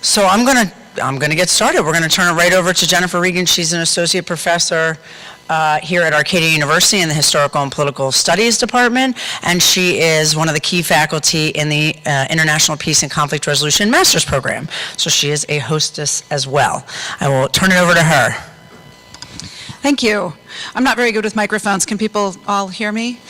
So I'm gonna get started. We're gonna turn it right over to Jennifer Riggan. She's an associate professor here at Arcadia University in the Historical and Political Studies Department, and she is one of the key faculty in the International Peace and Conflict Resolution Master's Program. So she is a hostess as well. I will turn it over to her. Thank you. I'm not very good with microphones. Can people all hear me?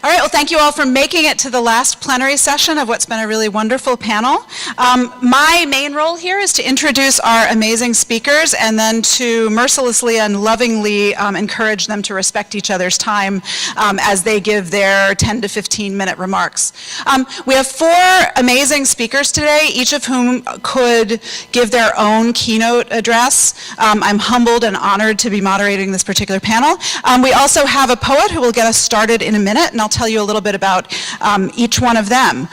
All right, well, thank you all for making it to the last plenary session of what's been a really wonderful panel. My main role here is to introduce our amazing speakers and then to mercilessly and lovingly encourage them to respect each other's time as they give their 10 to 15 minute remarks. We have 4 amazing speakers today, each of whom could give their own keynote address. I'm humbled and honored to be moderating this particular panel. We also have a poet who will get us started in a minute, and I'll tell you a little bit about each one of them.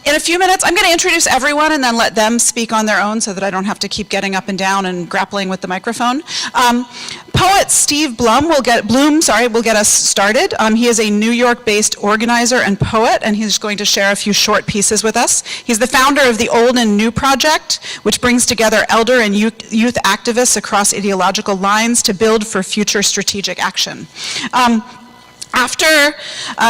In a few minutes, I'm going to introduce everyone and then let them speak on their own so that I don't have to keep getting up and down and grappling with the microphone. Poet Steve Blum will get us started. He is a New York-based organizer and poet, and he's going to share a few short pieces with us. He's the founder of the Old and New Project, which brings together elder and youth activists across ideological lines to build for future strategic action. After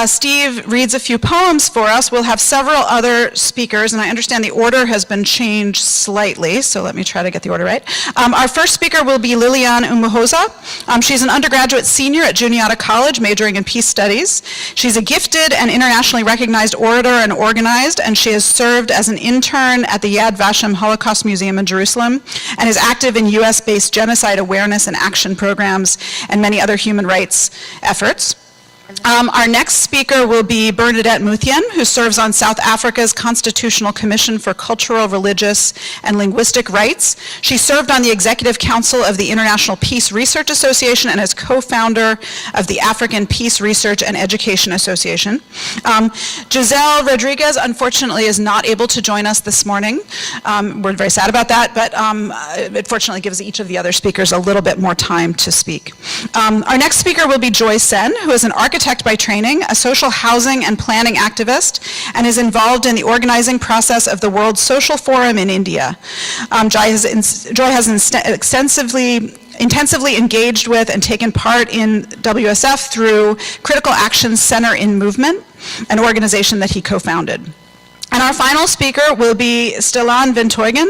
Steve reads a few poems for us, we'll have several other speakers, and I understand the order has been changed slightly, so let me try to get the order right. Our first speaker will be Liliane Umuhoza. She's an undergraduate senior at Juniata College, majoring in peace studies. She's a gifted and internationally recognized orator and organized, and she has served as an intern at the Yad Vashem Holocaust Museum in Jerusalem, and is active in US-based genocide awareness and action programs, and many other human rights efforts. Our next speaker will be Bernedette Muthien, who serves on South Africa's Constitutional Commission for Cultural, Religious, and Linguistic Rights. She served on the Executive Council of the International Peace Research Association and is co-founder of the African Peace Research and Education Association. Giselle Rodriguez, unfortunately, is not able to join us this morning. We're very sad about that, but it fortunately gives each of the other speakers a little bit more time to speak. Our next speaker will be Joy Sen, who is an architect by training, a social housing and planning activist, and is involved in the organizing process of the World Social Forum in India. Joy has intensively engaged with and taken part in WSF through Critical Action Center in Movement, an organization that he co-founded. And our final speaker will be Stellan Vinthagen,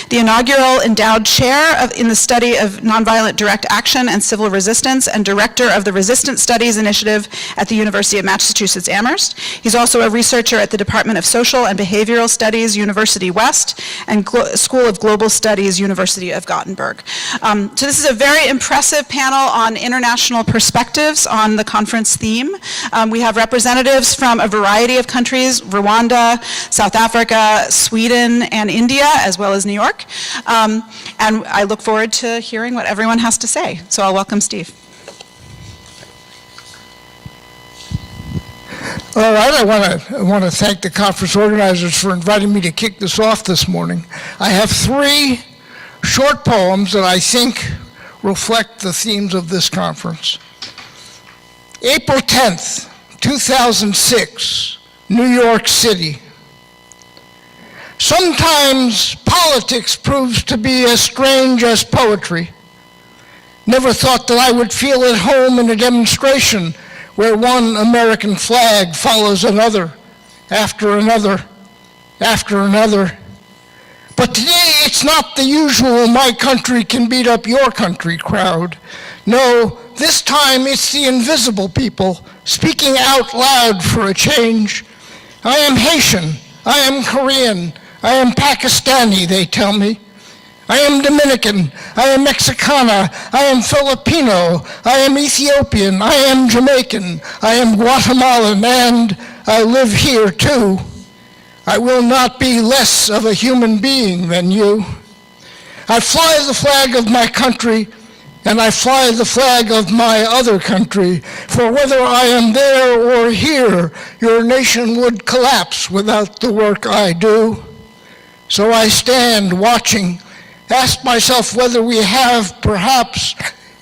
the inaugural endowed chair in the study of nonviolent direct action and civil resistance and director of the Resistance Studies Initiative at the University of Massachusetts Amherst. He's also a researcher at the Department of Social and Behavioral Studies, University West, and School of Global Studies, University of Gothenburg. So this is a very impressive panel on international perspectives on the conference theme. We have representatives from a variety of countries, Rwanda, South Africa, Sweden, and India, as well as New York. And I look forward to hearing what everyone has to say. So I'll welcome Steve. All right, I want to thank the conference organizers for inviting me to kick this off this morning. I have 3 short poems that I think reflect the themes of this conference. April 10th, 2006, New York City. Sometimes politics proves to be as strange as poetry. Never thought that I would feel at home in a demonstration where one American flag follows another, after another, after another. But today it's not the usual "my country can beat up your country" crowd. No, this time it's the invisible people speaking out loud for a change. I am Haitian, I am Korean, I am Pakistani, they tell me. I am Dominican, I am Mexicana, I am Filipino, I am Ethiopian, I am Jamaican, I am Guatemalan, and I live here too. I will not be less of a human being than you. I fly the flag of my country, and I fly the flag of my other country, for whether I am there or here, your nation would collapse without the work I do. So I stand watching, ask myself whether we have perhaps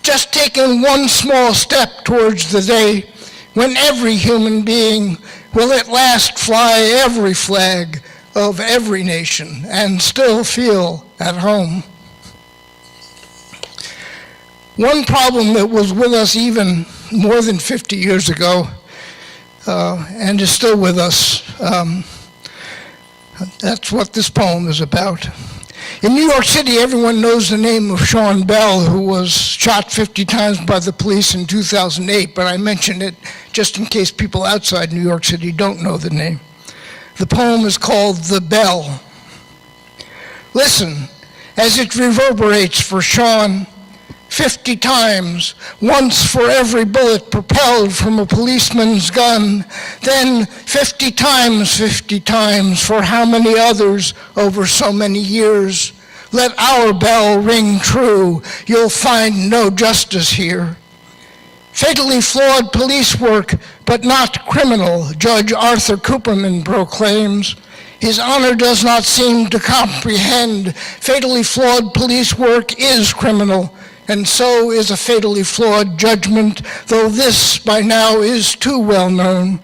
just taken one small step towards the day when every human being will at last fly every flag of every nation and still feel at home. One problem that was with us even more than 50 years ago and is still with us, that's what this poem is about. In New York City, everyone knows the name of Sean Bell, who was shot 50 times by the police in 2008, but I mention it just in case people outside New York City don't know the name. The poem is called The Bell. Listen as it reverberates for Sean 50 times, once for every bullet propelled from a policeman's gun, then 50 times for how many others over so many years. Let our bell ring true, you'll find no justice here. Fatally flawed police work, but not criminal, Judge Arthur Cooperman proclaims. His honor does not seem to comprehend. Fatally flawed police work is criminal, and so is a fatally flawed judgment, though this by now is too well known.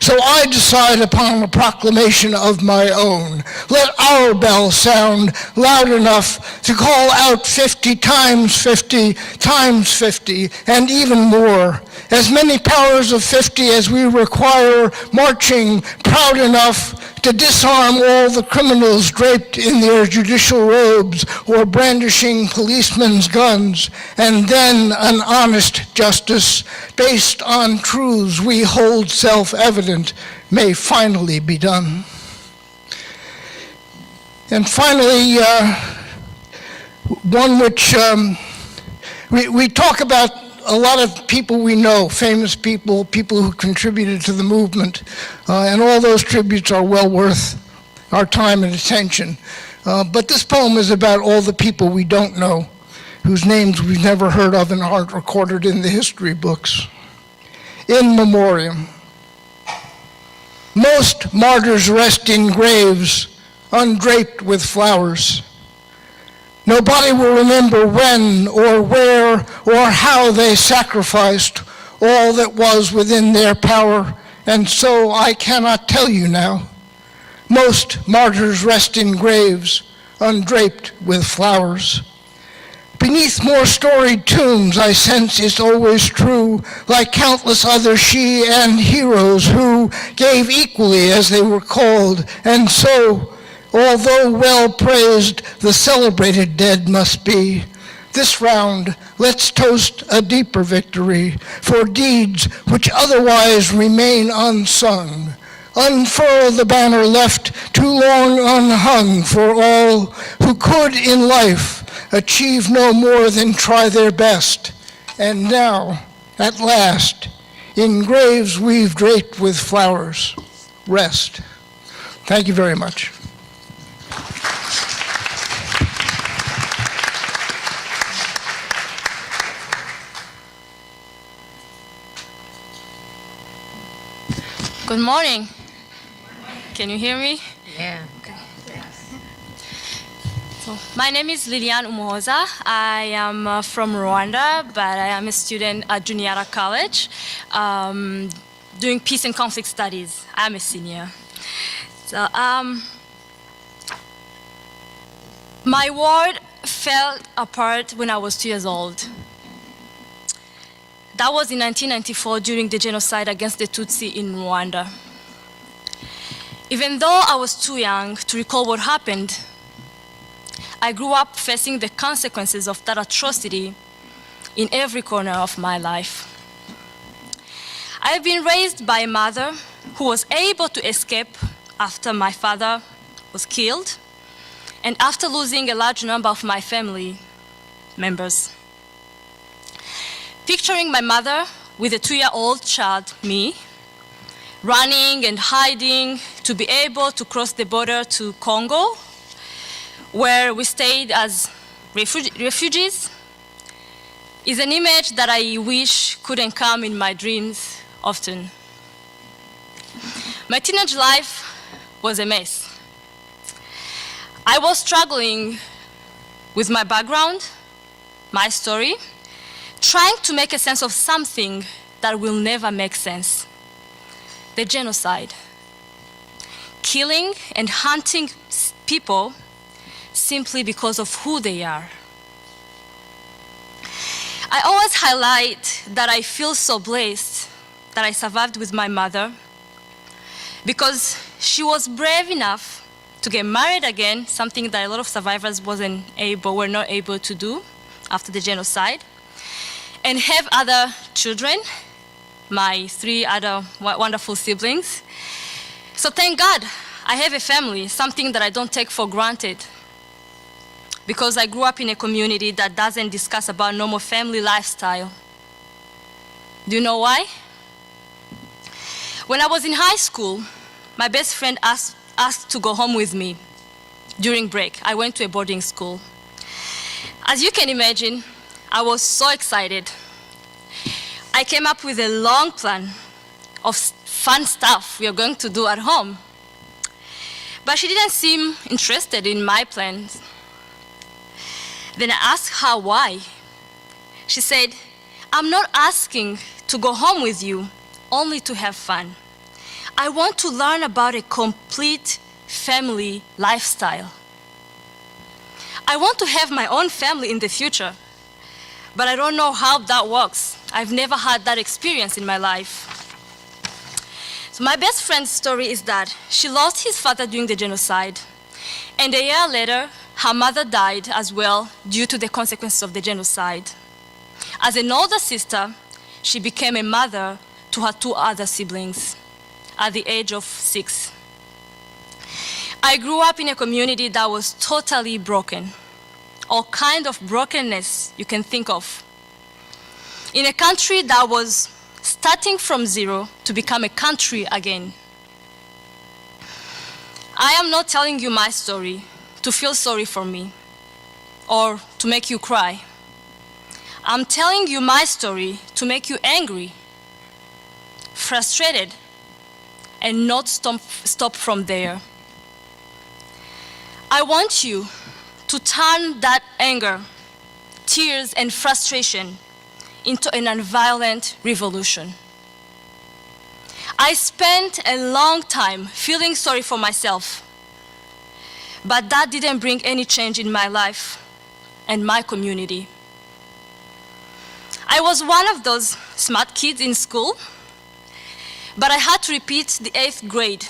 So I decide upon a proclamation of my own. Let our bell sound loud enough to call out 50 times 50 times 50, and even more. As many powers of 50 as we require, marching proud enough to disarm all the criminals draped in their judicial robes or brandishing policemen's guns, and then an honest justice based on truths we hold self-evident may finally be done. And finally, one which we talk about a lot of people we know, famous people, people who contributed to the movement, and all those tributes are well worth our time and attention. But this poem is about all the people we don't know, whose names we've never heard of and aren't recorded in the history books. In memoriam. Most martyrs rest in graves, undraped with flowers. Nobody will remember when or where or how they sacrificed all that was within their power, and so I cannot tell you now. Most martyrs rest in graves, undraped with flowers. Beneath more storied tombs, I sense it's always true, like countless other she and heroes who gave equally as they were called, and so, although well praised, the celebrated dead must be. This round, let's toast a deeper victory for deeds which otherwise remain unsung. Unfurl the banner left too long unhung for all who could in life achieve no more than try their best. And now, at last, in graves we've draped with flowers, rest. Thank you very much. Good morning. Can you hear me? Yeah. So, my name is Liliane Umuhoza. I am from Rwanda, but I am a student at Juniata College doing peace and conflict studies. I'm a senior. So, my world fell apart when I was 2 years old. That was in 1994 during the genocide against the Tutsi in Rwanda. Even though I was too young to recall what happened, I grew up facing the consequences of that atrocity in every corner of my life. I've been raised by a mother who was able to escape after my father was killed and after losing a large number of my family members. Picturing my mother with a 2-year-old child, me, running and hiding to be able to cross the border to Congo, where we stayed as refugees, is an image that I wish couldn't come in my dreams often. My teenage life was a mess. I was struggling with my background, my story, trying to make a sense of something that will never make sense. the genocide, killing and hunting people simply because of who they are. I always highlight that I feel so blessed that I survived with my mother because she was brave enough to get married again, something that a lot of survivors were not able to do after the genocide, and have other children, my 3 other wonderful siblings. So thank God I have a family, something that I don't take for granted, because I grew up in a community that doesn't discuss about normal family lifestyle. Do you know why? When I was in high school, my best friend asked to go home with me during break. I went to a boarding school. As you can imagine, I was so excited. I came up with a long plan of fun stuff we are going to do at home. But she didn't seem interested in my plans. Then I asked her why. She said, "I'm not asking to go home with you only to have fun. I want to learn about a complete family lifestyle. I want to have my own family in the future, but I don't know how that works. I've never had that experience in my life." So my best friend's story is that she lost his father during the genocide, and a year later, her mother died as well due to the consequences of the genocide. As an older sister, she became a mother to her 2 other siblings at the age of 6. I grew up in a community that was totally broken, all kind of brokenness you can think of. In a country that was starting from zero to become a country again. I am not telling you my story to feel sorry for me or to make you cry. I'm telling you my story to make you angry, frustrated, and not stop from there. I want you to turn that anger, tears, and frustration into a nonviolent revolution. I spent a long time feeling sorry for myself, but that didn't bring any change in my life and my community. I was one of those smart kids in school, but I had to repeat the 8th grade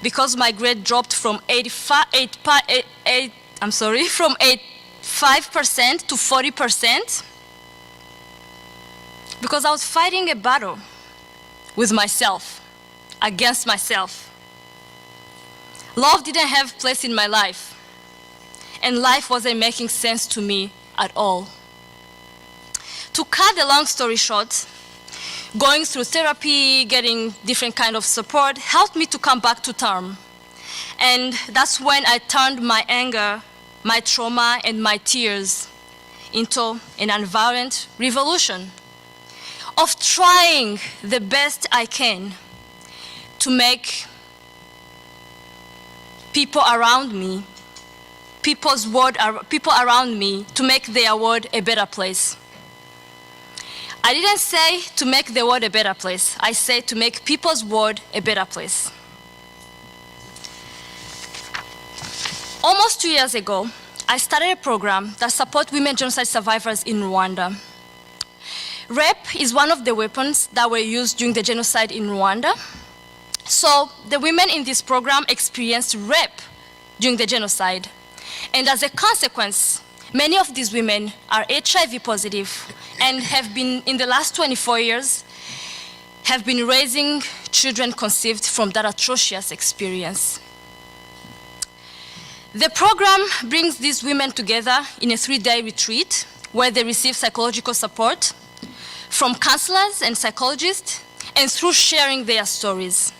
because my grade dropped from 85% to 40% because I was fighting a battle with myself, against myself. Love didn't have place in my life, and life wasn't making sense to me at all. To cut the long story short, going through therapy, getting different kind of support helped me to come back to term. And that's when I turned my anger, my trauma, and my tears into an nonviolent revolution of trying the best I can to make people around me, people around me, to make their world a better place. I didn't say to make the world a better place. I said to make people's world a better place. Almost 2 years ago, I started a program that supports women genocide survivors in Rwanda. Rape is one of the weapons that were used during the genocide in Rwanda. So the women in this program experienced rape during the genocide. And as a consequence, many of these women are HIV positive and have been, in the last 24 years, have been raising children conceived from that atrocious experience. The program brings these women together in a 3-day retreat where they receive psychological support from counselors and psychologists, and through sharing their stories.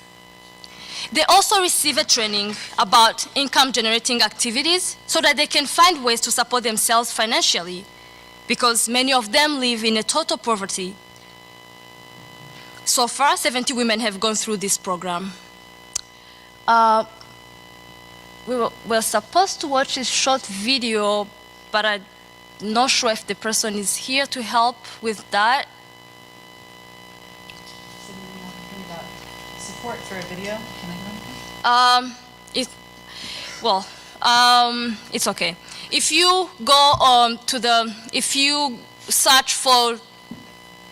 They also receive a training about income-generating activities so that they can find ways to support themselves financially, because many of them live in a total poverty. So far, 70 women have gone through this program. We were supposed to watch a short video, but I'm not sure if the person is here to help with that. support for a video? Can I It, well, it's okay. If you go if you search for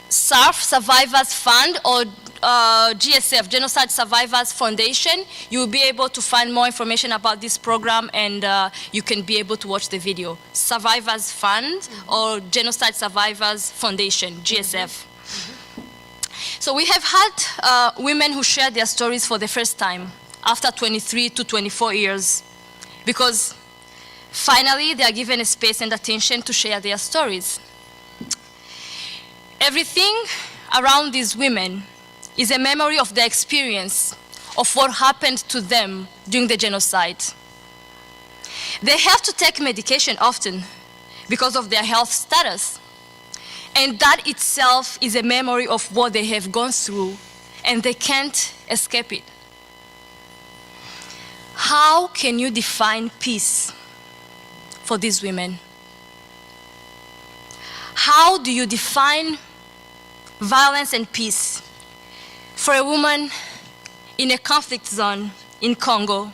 SURF Survivors Fund or GSF, Genocide Survivors Foundation, you will be able to find more information about this program, and you can be able to watch the video. Survivors Fund or Genocide Survivors Foundation, GSF. So we have had women who share their stories for the first time after 23 to 24 years, because finally they are given a space and attention to share their stories. Everything around these women is a memory of their experience of what happened to them during the genocide. They have to take medication often because of their health status. And that itself is a memory of what they have gone through, and they can't escape it. How can you define peace for these women? How do you define violence and peace for a woman in a conflict zone in Congo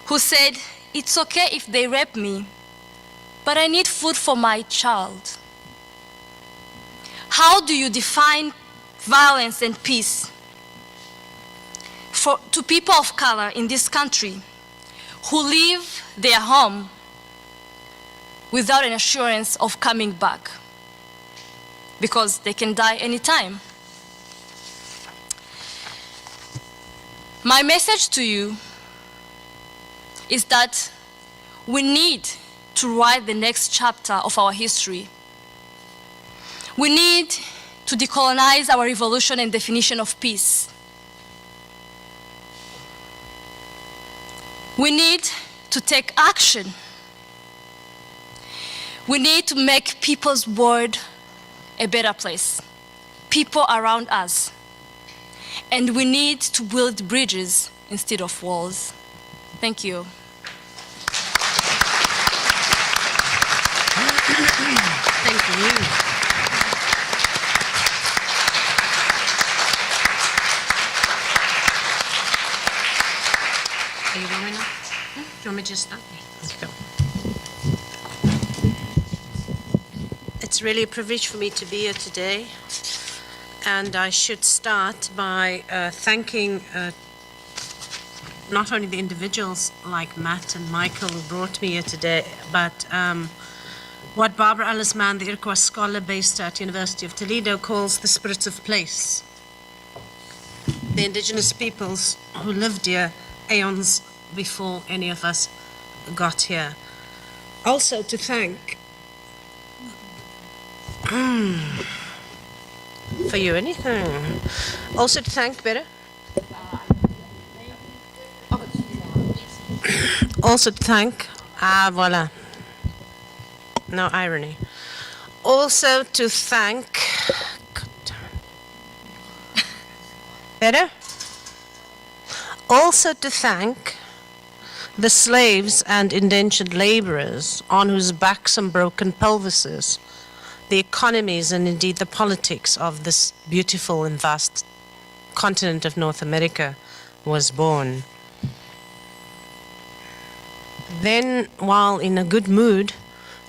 who said, "It's okay if they rape me, but I need food for my child"? How do you define violence and peace to people of color in this country who leave their home without an assurance of coming back because they can die anytime? My message to you is that we need to write the next chapter of our history. We need to decolonize our revolution and definition of peace. We need to take action. We need to make people's world a better place, people around us. And we need to build bridges instead of walls. Thank you. Thank you. Are you going now? Do you want me to just start? Let's go. It's really a privilege for me to be here today. And I should start by thanking not only the individuals like Matt and Michael who brought me here today, but what Barbara Ellis Mann, the Iroquois scholar based at University of Toledo, calls the spirits of place. The indigenous peoples who lived here aeons before any of us got here. Also to thank for you, anything. Also to thank, better? Also to thank, voila. No irony. Also to thank, better? Also to thank the slaves and indentured laborers on whose backs and broken pelvises the economies and indeed the politics of this beautiful and vast continent of North America was born. Then, while in a good mood,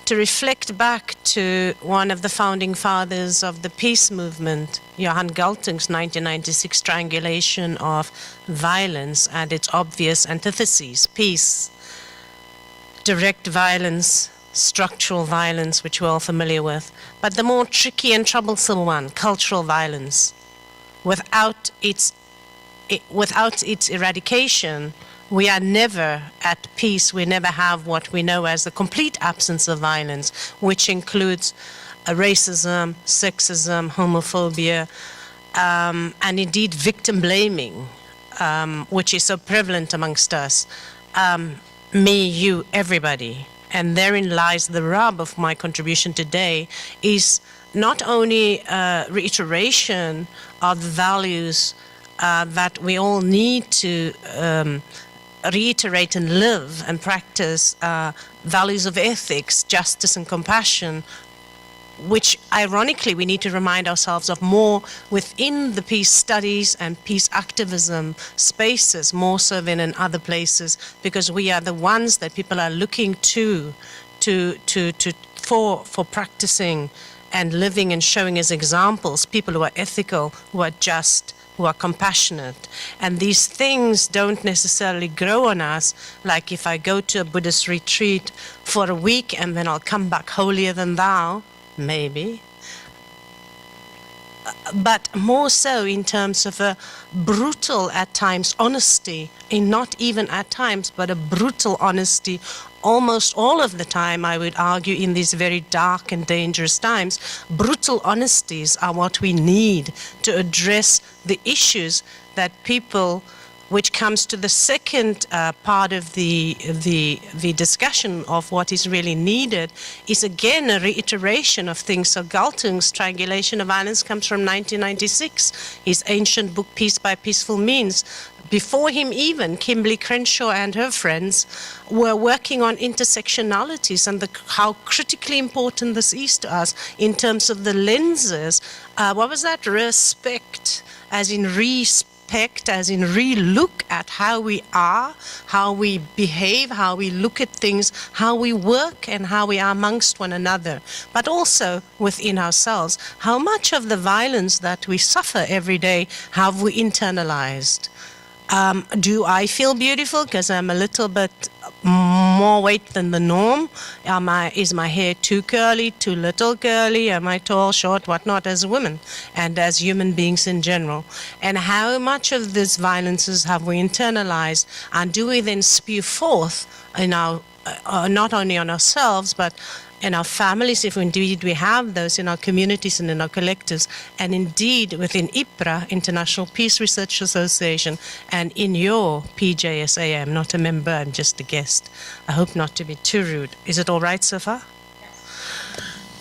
to reflect back to one of the founding fathers of the peace movement, Johan Galtung's 1996 triangulation of violence and its obvious antitheses: peace, direct violence, structural violence, which we're all familiar with, but the more tricky and troublesome one, cultural violence. Without its eradication, we are never at peace. We never have what we know as the complete absence of violence, which includes racism, sexism, homophobia, and indeed victim blaming, which is so prevalent amongst us. Me, you, everybody. And therein lies the rub of my contribution today, is not only reiteration of the values that we all need to reiterate and live and practice, values of ethics, justice and compassion, which ironically we need to remind ourselves of more within the peace studies and peace activism spaces, more so than in other places, because we are the ones that people are looking for practicing and living and showing as examples, people who are ethical, who are just, who are compassionate. And these things don't necessarily grow on us, like if I go to a Buddhist retreat for a week and then I'll come back holier than thou, maybe. But more so in terms of a brutal, at times, honesty, in not even at times, but a brutal honesty, almost all of the time, I would argue, in these very dark and dangerous times. Brutal honesties are what we need to address the issues that people, which comes to the second part of the discussion of what is really needed, is again a reiteration of things. So Galtung's Triangulation of Violence comes from 1996, his ancient book Peace by Peaceful Means. Before him even, Kimberly Crenshaw and her friends were working on intersectionalities and how critically important this is to us in terms of the lenses. What was that? Respect, as in respect, as in re-look at how we are, how we behave, how we look at things, how we work, and how we are amongst one another, but also within ourselves. How much of the violence that we suffer every day have we internalized? Do I feel beautiful because I'm a little bit more weight than the norm? Is my hair too curly, too little curly? Am I tall, short, whatnot, as a woman and as human beings in general? And how much of these violences have we internalized? And do we then spew forth in our, not only on ourselves, but in our families, if indeed we have those, in our communities and in our collectives, and indeed within IPRA, International Peace Research Association, and in your PJSA? I'm not a member, I'm just a guest. I hope not to be too rude. Is it all right so far?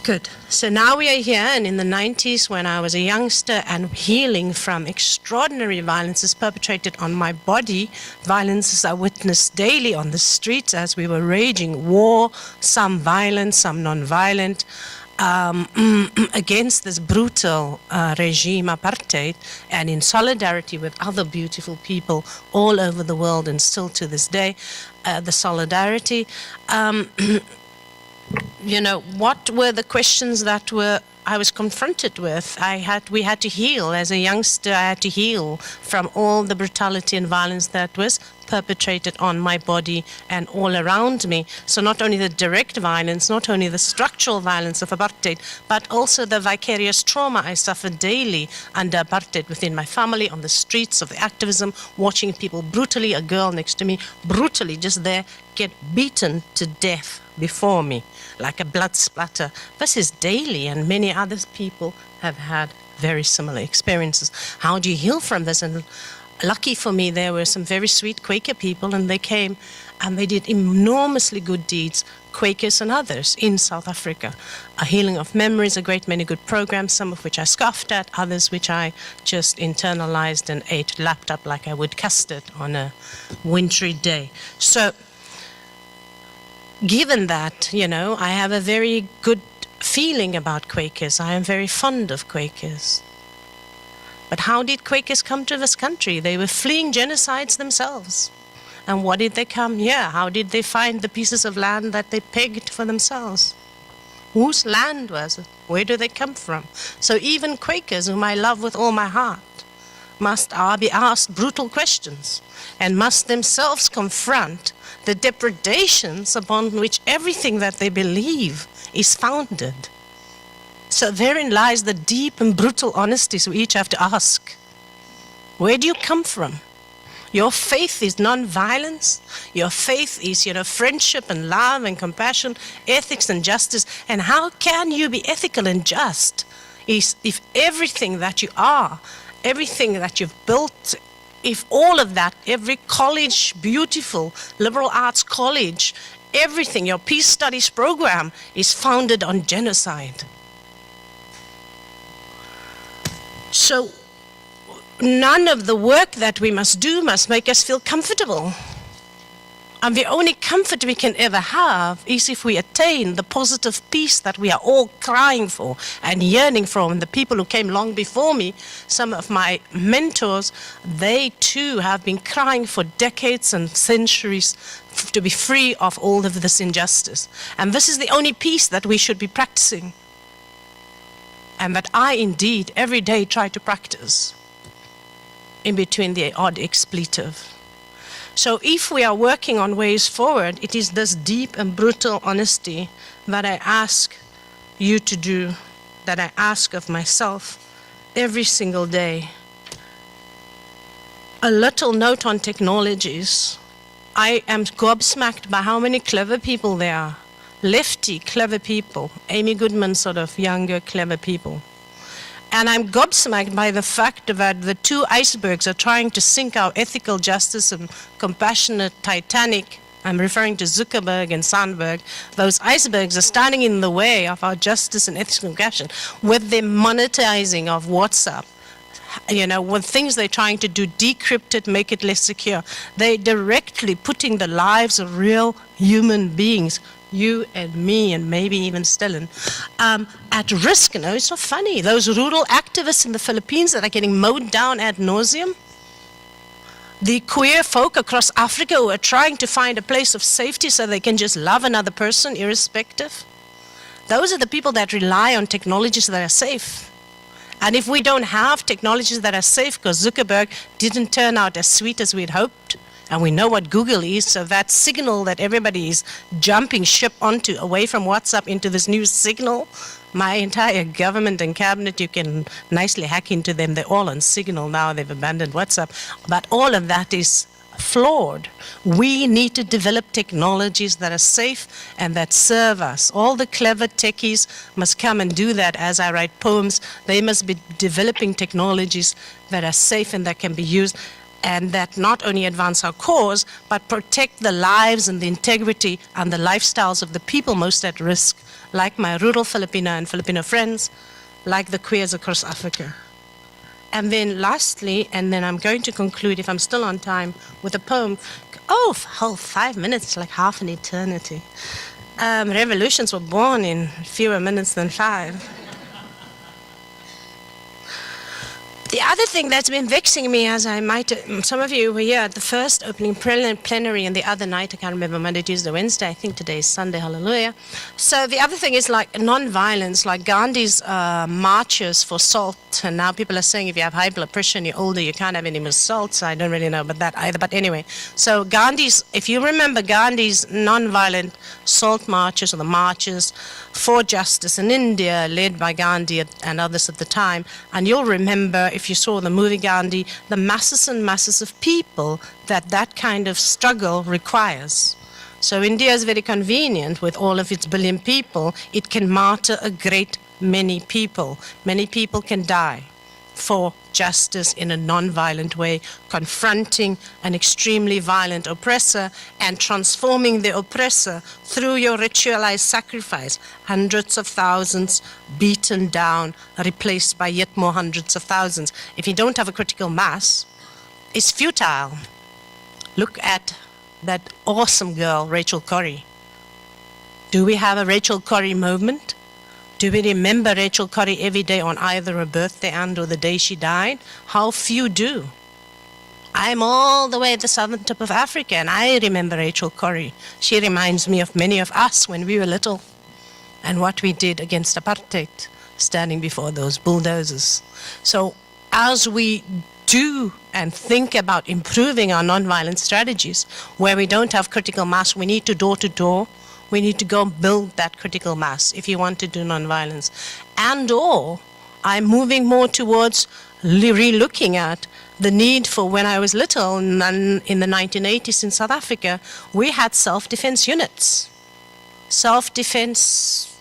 Good. So now we are here, and in the 90s, when I was a youngster and healing from extraordinary violences perpetrated on my body, violences I witnessed daily on the streets as we were raging war, some violent, some non-violent, against this brutal regime, apartheid, and in solidarity with other beautiful people all over the world, and still to this day, the solidarity. You know, what were the questions that I was confronted with? We had to heal. As a youngster, I had to heal from all the brutality and violence that was perpetrated on my body and all around me. So not only the direct violence, not only the structural violence of apartheid, but also the vicarious trauma I suffered daily under apartheid within my family, on the streets of the activism, watching people brutally, a girl next to me, brutally just there, get beaten to death before me, like a blood splatter. This is daily, and many other people have had very similar experiences. How do you heal from this? And lucky for me, there were some very sweet Quaker people, and they came and they did enormously good deeds, Quakers and others, in South Africa. A healing of memories, a great many good programs, some of which I scoffed at, others which I just internalized and ate, lapped up like I would custard on a wintry day. So, given that, you know, I have a very good feeling about Quakers. I am very fond of Quakers. But how did Quakers come to this country? They were fleeing genocides themselves. And what did they come here? How did they find the pieces of land that they pegged for themselves? Whose land was it? Where do they come from? So even Quakers, whom I love with all my heart, must be asked brutal questions and must themselves confront the depredations upon which everything that they believe is founded. So therein lies the deep and brutal honesties we each have to ask. Where do you come from? Your faith is non-violence. Your faith is, you know, friendship and love and compassion, ethics and justice. And how can you be ethical and just if everything that you are, everything that you've built, if all of that, every college, beautiful liberal arts college, everything, your peace studies program is founded on genocide? So none of the work that we must do must make us feel comfortable. And the only comfort we can ever have is if we attain the positive peace that we are all crying for and yearning for. And the people who came long before me, some of my mentors, they too have been crying for decades and centuries to be free of all of this injustice. And this is the only peace that we should be practicing. And that I indeed every day try to practice in between the odd expletive. So if we are working on ways forward, it is this deep and brutal honesty that I ask you to do, that I ask of myself every single day. A little note on technologies. I am gobsmacked by how many clever people there are. Lefty, clever people. Amy Goodman sort of younger, clever people. And I'm gobsmacked by the fact that the two icebergs are trying to sink our ethical justice and compassionate Titanic. I'm referring to Zuckerberg and Sandberg. Those icebergs are standing in the way of our justice and ethical compassion with the monetizing of WhatsApp. You know, with things they're trying to do, decrypt it, make it less secure. They're directly putting the lives of real human beings, you and me and maybe even Stellan, at risk. No, it's not funny. Those rural activists in the Philippines that are getting mowed down ad nauseum, the queer folk across Africa who are trying to find a place of safety so they can just love another person irrespective. Those are the people that rely on technologies that are safe. And if we don't have technologies that are safe, because Zuckerberg didn't turn out as sweet as we'd hoped, and we know what Google is, so that Signal that everybody is jumping ship onto, away from WhatsApp into this new Signal, my entire government and cabinet, you can nicely hack into them. They're all on Signal now. They've abandoned WhatsApp. But all of that is flawed. We need to develop technologies that are safe and that serve us. All the clever techies must come and do that as I write poems. They must be developing technologies that are safe and that can be used, and that not only advance our cause, but protect the lives and the integrity and the lifestyles of the people most at risk, like my rural Filipino and Filipino friends, like the queers across Africa. And then lastly, and then I'm going to conclude, if I'm still on time, with a poem. Oh, 5 minutes, like half an eternity. Revolutions were born in fewer minutes than 5. The other thing that's been vexing me, as I might, some of you were here at the first opening plenary and the other night, I can't remember, Monday, Tuesday, Wednesday, I think today is Sunday, hallelujah. So the other thing is like non-violence, like Gandhi's marches for salt, and now people are saying if you have high blood pressure and you're older, you can't have any more salt, so I don't really know about that either, but anyway. So Gandhi's, if you remember Gandhi's non-violent salt marches, or the marches for justice in India, led by Gandhi and others at the time, and you'll remember, if you saw the movie Gandhi, the masses and masses of people that kind of struggle requires. So India is very convenient with all of its billion people. It can martyr a great many people. Many people can die for justice in a non-violent way, confronting an extremely violent oppressor and transforming the oppressor through your ritualized sacrifice. Hundreds of thousands beaten down, replaced by yet more hundreds of thousands. If you don't have a critical mass, it's futile. Look at that awesome girl, Rachel Corrie. Do we have a Rachel Corrie movement? Do we remember Rachel Corrie every day on either her birthday and or the day she died? How few do. I'm all the way at the southern tip of Africa, and I remember Rachel Corrie. She reminds me of many of us when we were little and what we did against apartheid, standing before those bulldozers. So as we do and think about improving our nonviolent strategies, where we don't have critical mass, we need to door. We need to go build that critical mass if you want to do nonviolence. And or I'm moving more towards re-looking at the need for, when I was little, in the 1980s in South Africa, we had self-defense units, self-defense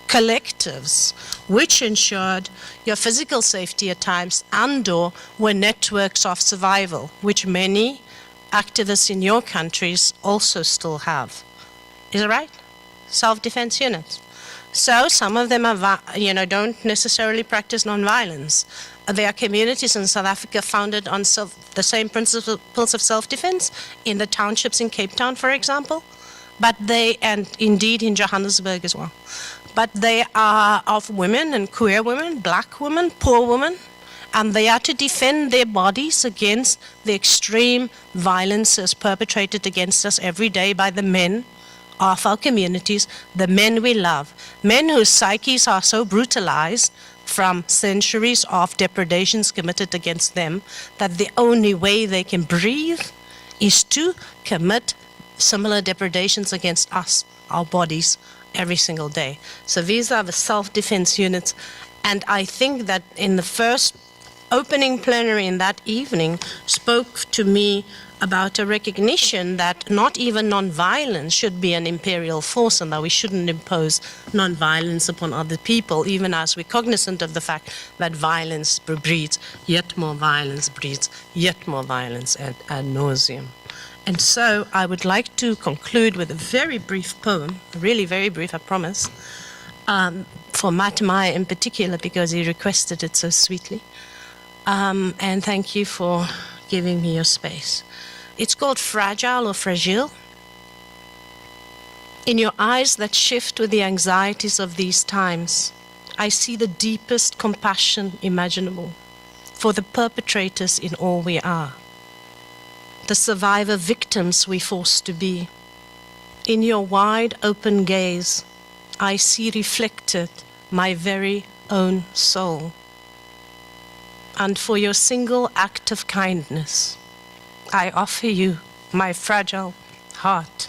collectives, which ensured your physical safety at times and or were networks of survival, which many activists in your countries also still have. Is it right? Self-defense units. So some of them are, don't necessarily practice nonviolence. There are communities in South Africa founded on the same principles of self-defense in the townships in Cape Town, for example, and indeed in Johannesburg as well. But they are of women and queer women, black women, poor women, and they are to defend their bodies against the extreme violences perpetrated against us every day by the men of our communities, the men we love, men whose psyches are so brutalized from centuries of depredations committed against them that the only way they can breathe is to commit similar depredations against us, our bodies, every single day. So these are the self-defense units, and I think that in the first opening plenary in that evening spoke to me about a recognition that not even non-violence should be an imperial force, and that we shouldn't impose non-violence upon other people, even as we're cognizant of the fact that violence breeds yet more violence, breeds yet more violence ad nauseum. And so I would like to conclude with a very brief poem, really very brief, I promise, for Matamai in particular, because he requested it so sweetly. And thank you for giving me your space. It's called Fragile or Fragile. In your eyes that shift with the anxieties of these times, I see the deepest compassion imaginable for the perpetrators in all we are, the survivor victims we forced to be. In your wide open gaze, I see reflected my very own soul. And for your single act of kindness, I offer you my fragile heart.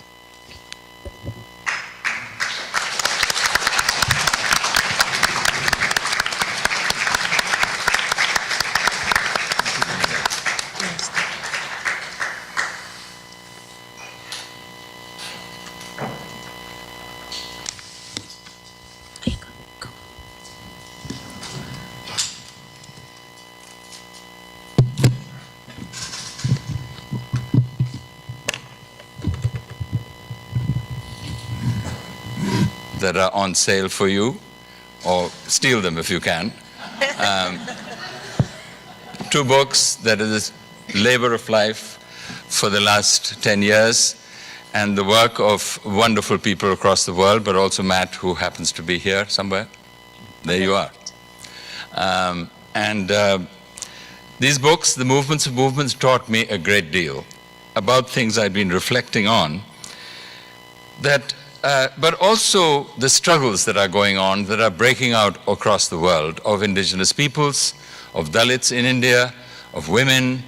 That are on sale for you, or steal them if you can. 2 books that is a labor of life for the last 10 years, and the work of wonderful people across the world, but also Matt, who happens to be here somewhere. There you are. These books, The Movements of Movements, taught me a great deal about things I'd been reflecting on, but also the struggles that are going on, that are breaking out across the world, of indigenous peoples, of Dalits in India, of women,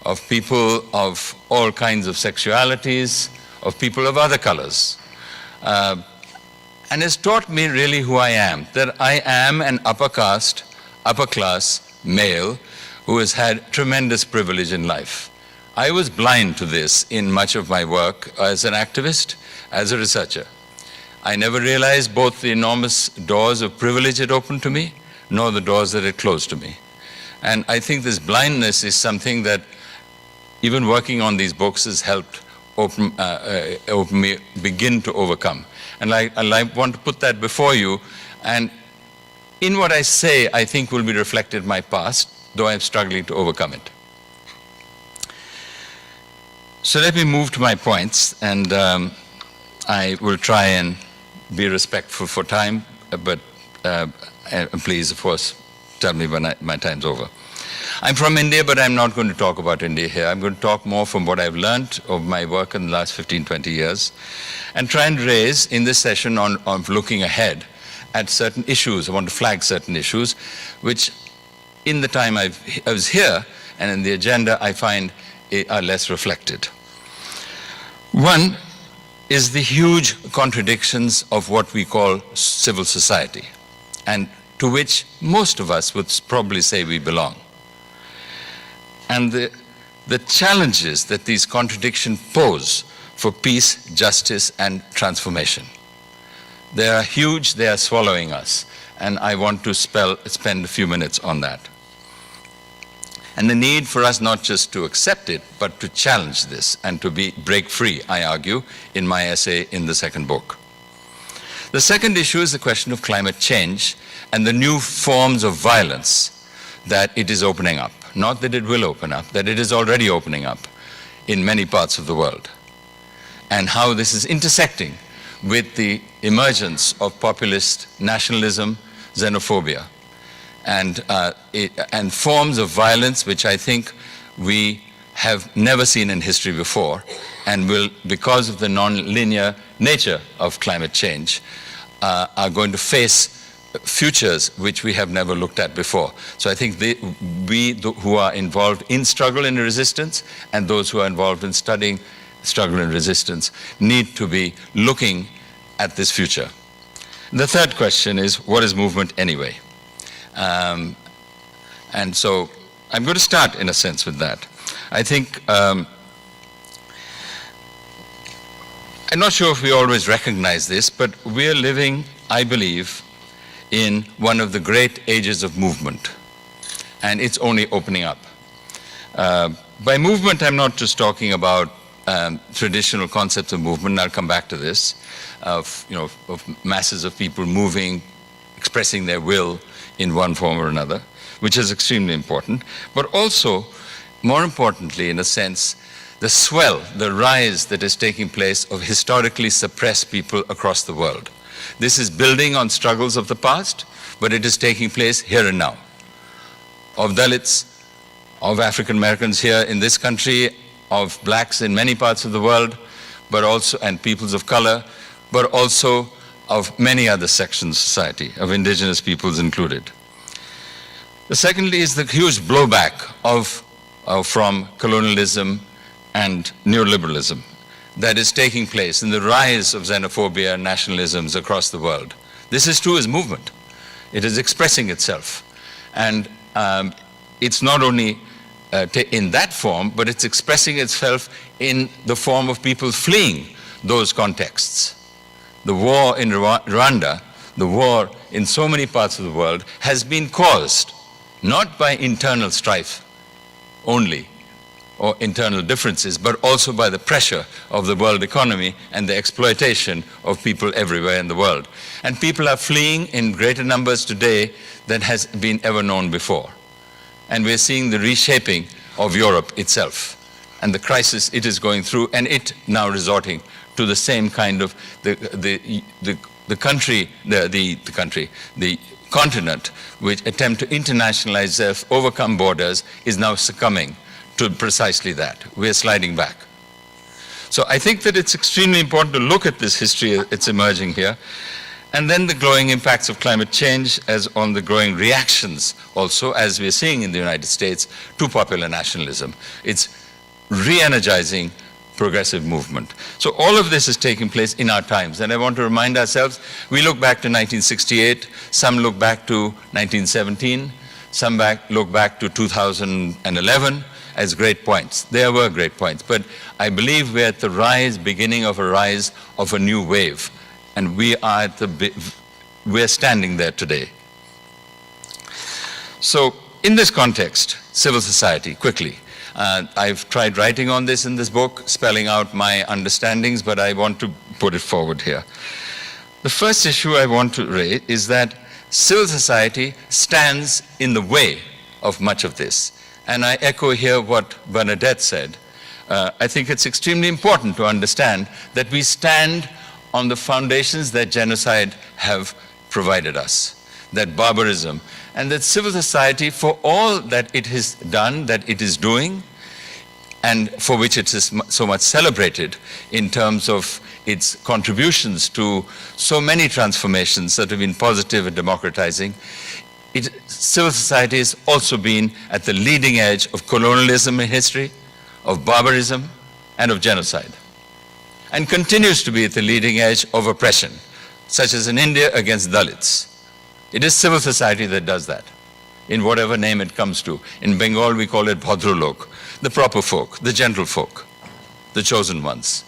of people of all kinds of sexualities, of people of other colors. And it's taught me really who I am, that I am an upper caste, upper class male who has had tremendous privilege in life. I was blind to this in much of my work as an activist, as a researcher. I never realized both the enormous doors of privilege it opened to me, nor the doors that it closed to me. And I think this blindness is something that even working on these books has helped open me begin to overcome. And I want to put that before you. And in what I say, I think will be reflected my past, though I'm struggling to overcome it. So let me move to my points, and I will try and be respectful for time, but please, of course, tell me when my time's over. I'm from India, but I'm not going to talk about India here. I'm going to talk more from what I've learned of my work in the last 15, 20 years, and try and raise in this session on looking ahead at certain issues. I want to flag certain issues, which in the time I was here and in the agenda I find are less reflected. One is the huge contradictions of what we call civil society, and to which most of us would probably say we belong. And the challenges that these contradictions pose for peace, justice, and transformation. They are huge, they are swallowing us, and I want to spend a few minutes on that. And the need for us not just to accept it, but to challenge this and to break free, I argue, in my essay in the second book. The second issue is the question of climate change and the new forms of violence that it is opening up. Not that it will open up, that it is already opening up in many parts of the world. And how this is intersecting with the emergence of populist nationalism, xenophobia, and forms of violence which I think we have never seen in history before, and will, because of the non-linear nature of climate change, are going to face futures which we have never looked at before. So I think we who are involved in struggle and resistance, and those who are involved in studying struggle and resistance, need to be looking at this future. The third question is, what is movement anyway? And so I'm going to start, in a sense, with that. I think, I'm not sure if we always recognize this, but we're living, I believe, in one of the great ages of movement, and it's only opening up. By movement, I'm not just talking about traditional concepts of movement, and I'll come back to this, of masses of people moving, expressing their will in one form or another, which is extremely important, but also, more importantly, in a sense, the swell, the rise that is taking place of historically suppressed people across the world. This is building on struggles of the past, but it is taking place here and now. Of Dalits, of African Americans here in this country, of blacks in many parts of the world, but also, and peoples of color, but also of many other sections of society, of indigenous peoples included. The secondly is the huge blowback from colonialism and neoliberalism that is taking place in the rise of xenophobia and nationalisms across the world. This is true as movement. It is expressing itself. And it's not only in that form, but it's expressing itself in the form of people fleeing those contexts. The war in Rwanda, the war in so many parts of the world, has been caused not by internal strife only, or internal differences, but also by the pressure of the world economy and the exploitation of people everywhere in the world. And people are fleeing in greater numbers today than has been ever known before. And we're seeing the reshaping of Europe itself and the crisis it is going through, and it now resorting to the same kind of the continent which attempt to internationalize itself, overcome borders, is now succumbing to precisely that. We're sliding back. So I think that it's extremely important to look at this history it's emerging here, and then the growing impacts of climate change as on the growing reactions also, as we're seeing in the United States, to popular nationalism. It's re-energizing progressive movement. So all of this is taking place in our times, and I want to remind ourselves, we look back to 1968, some look back to 1917, some look back to 2011, as great points. There were great points, but I believe we're at the beginning of a rise of a new wave, and we're standing there today. So in this context, civil society, quickly. I've tried writing on this in this book, spelling out my understandings, but I want to put it forward here. The first issue I want to raise is that civil society stands in the way of much of this. And I echo here what Bernedette said. I think it's extremely important to understand that we stand on the foundations that genocide have provided us, that barbarism, and that civil society, for all that it has done, that it is doing, and for which it is so much celebrated in terms of its contributions to so many transformations that have been positive and democratizing, civil society has also been at the leading edge of colonialism in history, of barbarism, and of genocide, and continues to be at the leading edge of oppression, such as in India against Dalits. It is civil society that does that, in whatever name it comes to. In Bengal, we call it Bhadralok, the proper folk, the gentle folk, the chosen ones.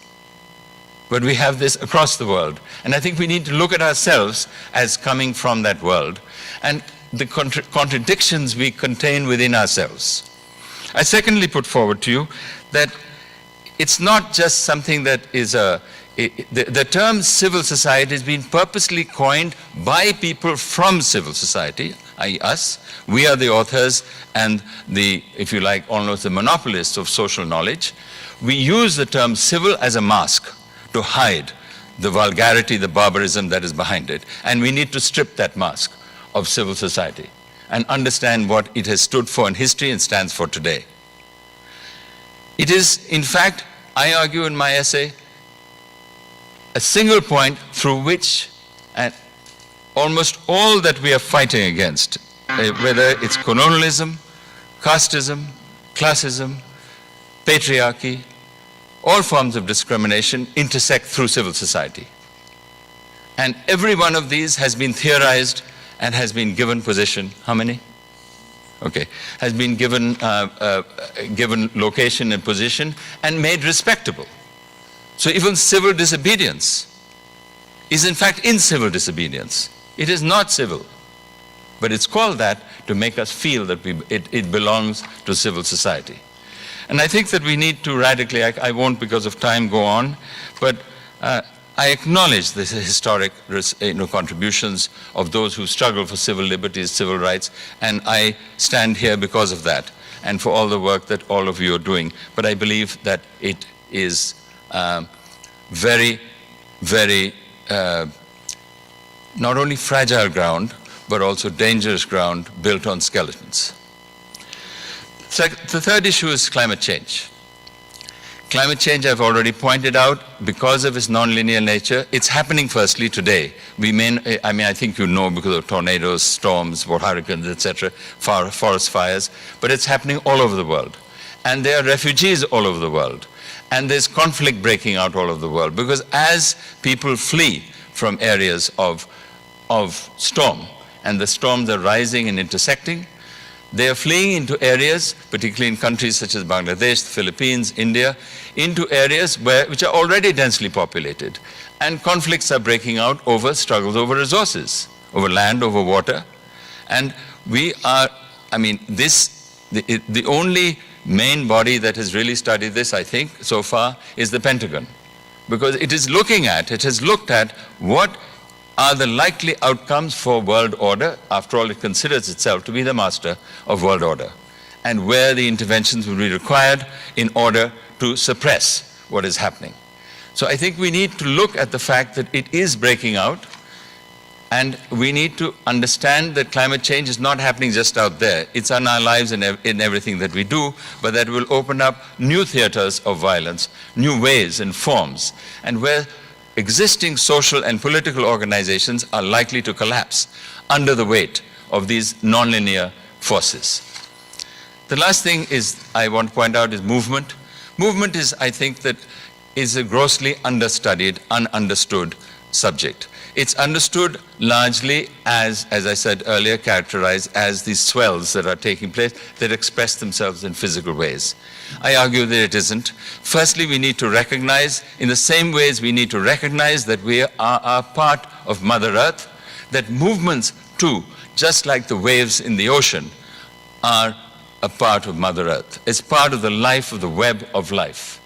But we have this across the world, and I think we need to look at ourselves as coming from that world, and the contradictions we contain within ourselves. I secondly put forward to you that it's not just something that is the term civil society has been purposely coined by people from civil society. i.e. us. We are the authors and the, if you like, almost the monopolists of social knowledge. We use the term civil as a mask to hide the vulgarity, the barbarism that is behind it. And we need to strip that mask of civil society and understand what it has stood for in history and stands for today. It is, in fact, I argue in my essay, a single point through which almost all that we are fighting against, whether it's colonialism, casteism, classism, patriarchy, all forms of discrimination intersect through civil society. And every one of these has been theorized and has been given position. How many? Okay. Has been given, given location and position and made respectable. So even civil disobedience is in fact incivil disobedience. It is not civil, but it's called that to make us feel that it belongs to civil society. And I think that we need to radically, I won't because of time go on, but I acknowledge the historic contributions of those who struggle for civil liberties, civil rights, and I stand here because of that and for all the work that all of you are doing. But I believe that it is very, very not only fragile ground, but also dangerous ground built on skeletons. The third issue is climate change. Climate change, I've already pointed out, because of its nonlinear nature, it's happening firstly today. I think you know because of tornadoes, storms, hurricanes, etc., forest fires, but it's happening all over the world. And there are refugees all over the world. And there's conflict breaking out all over the world, because as people flee from areas of storm, and the storms are rising and intersecting, they are fleeing into areas, particularly in countries such as Bangladesh, the Philippines, India, into areas which are already densely populated. And conflicts are breaking out over struggles over resources, over land, over water. And we are, the only main body that has really studied this, I think, so far, is the Pentagon. Because it has looked at what are the likely outcomes for world order. After all, it considers itself to be the master of world order, and where the interventions will be required in order to suppress what is happening. So I think we need to look at the fact that it is breaking out, and we need to understand that climate change is not happening just out there. It's in our lives and in everything that we do, but that will open up new theaters of violence, new ways and forms, and where existing social and political organizations are likely to collapse under the weight of these nonlinear forces. The last thing I want to point out is movement. Movement is, I think, that is a grossly understudied, ununderstood subject. It's understood largely as I said earlier, characterized as these swells that are taking place that express themselves in physical ways. I argue that it isn't. Firstly, we need to recognize, in the same ways we need to recognize that we are part of Mother Earth, that movements too, just like the waves in the ocean, are a part of Mother Earth. It's part of the life of the web of life.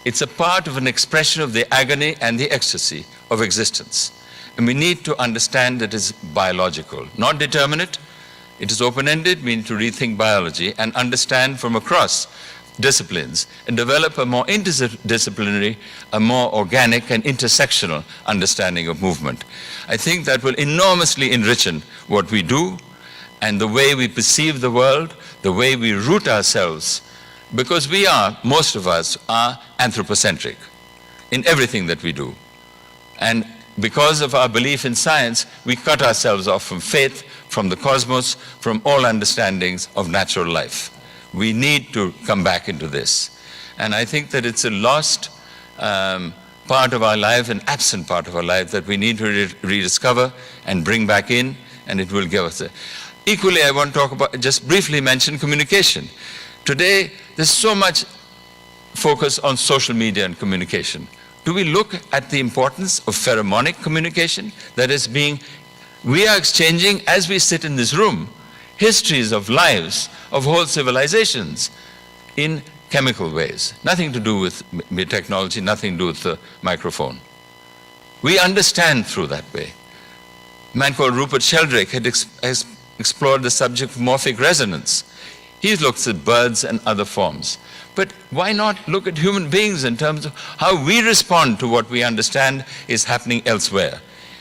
It's a part of an expression of the agony and the ecstasy of existence. And we need to understand that it's biological, not determinate. It is open-ended. We need to rethink biology and understand from across disciplines and develop a more interdisciplinary, a more organic and intersectional understanding of movement. I think that will enormously enrich what we do and the way we perceive the world, the way we root ourselves, because most of us are anthropocentric in everything that we do. And because of our belief in science, we cut ourselves off from faith, from the cosmos, from all understandings of natural life. We need to come back into this. And I think that it's a lost part of our life, an absent part of our life that we need to rediscover and bring back in, and it will give us a... Equally, I want to talk about, just briefly mention communication. Today, there's so much focus on social media and communication. Do we look at the importance of pheromonic communication? That is we are exchanging, as we sit in this room, histories of lives, of whole civilizations in chemical ways. Nothing to do with technology, nothing to do with the microphone. We understand through that way. A man called Rupert Sheldrake has explored the subject of morphic resonance. He looks at birds and other forms. But why not look at human beings in terms of how we respond to what we understand is happening elsewhere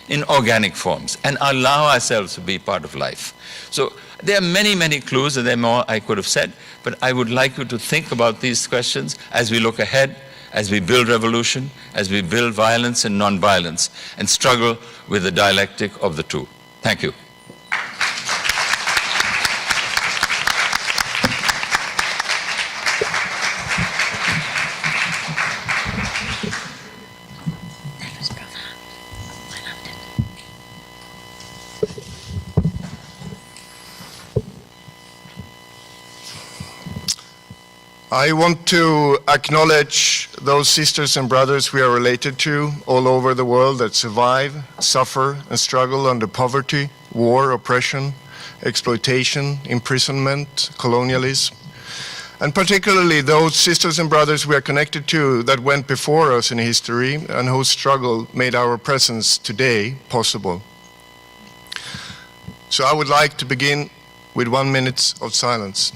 in organic forms and allow ourselves to be part of life? So there are many, many clues, and there are more I could have said, but I would like you to think about these questions as we look ahead, as we build revolution, as we build violence and non-violence, and struggle with the dialectic of the two. Thank you. I want to acknowledge those sisters and brothers we are related to all over the world that survive, suffer, and struggle under poverty, war, oppression, exploitation, imprisonment, colonialism, and particularly those sisters and brothers we are connected to that went before us in history and whose struggle made our presence today possible. So I would like to begin with 1 minute of silence.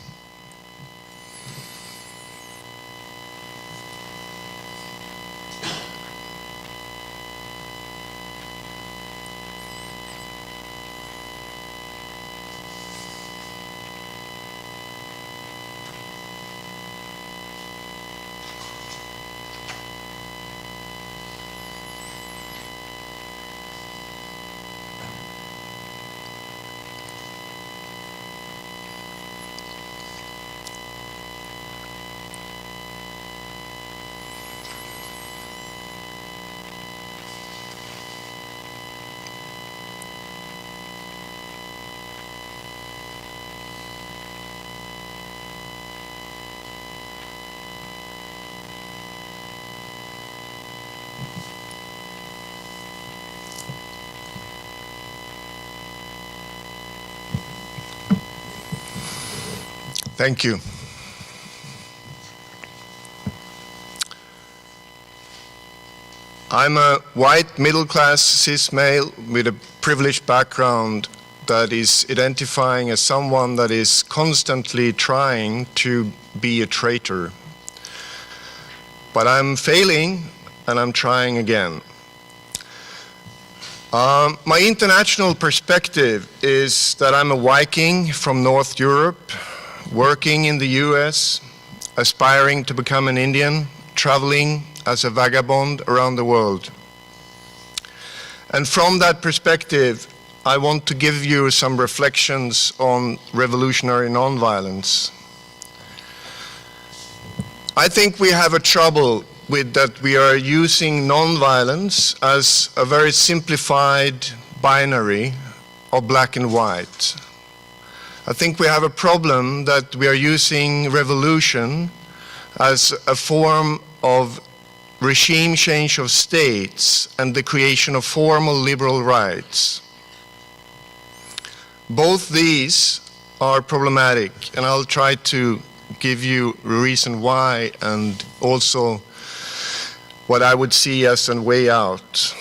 Thank you. I'm a white, middle-class, cis male with a privileged background that is identifying as someone that is constantly trying to be a traitor. But I'm failing, and I'm trying again. My international perspective is that I'm a Viking from North Europe, working in the US, aspiring to become an Indian, traveling as a vagabond around the world. And from that perspective, I want to give you some reflections on revolutionary nonviolence. I think we have a trouble with that we are using nonviolence as a very simplified binary of black and white. I think we have a problem that we are using revolution as a form of regime change of states and the creation of formal liberal rights. Both these are problematic, and I'll try to give you a reason why and also what I would see as a way out.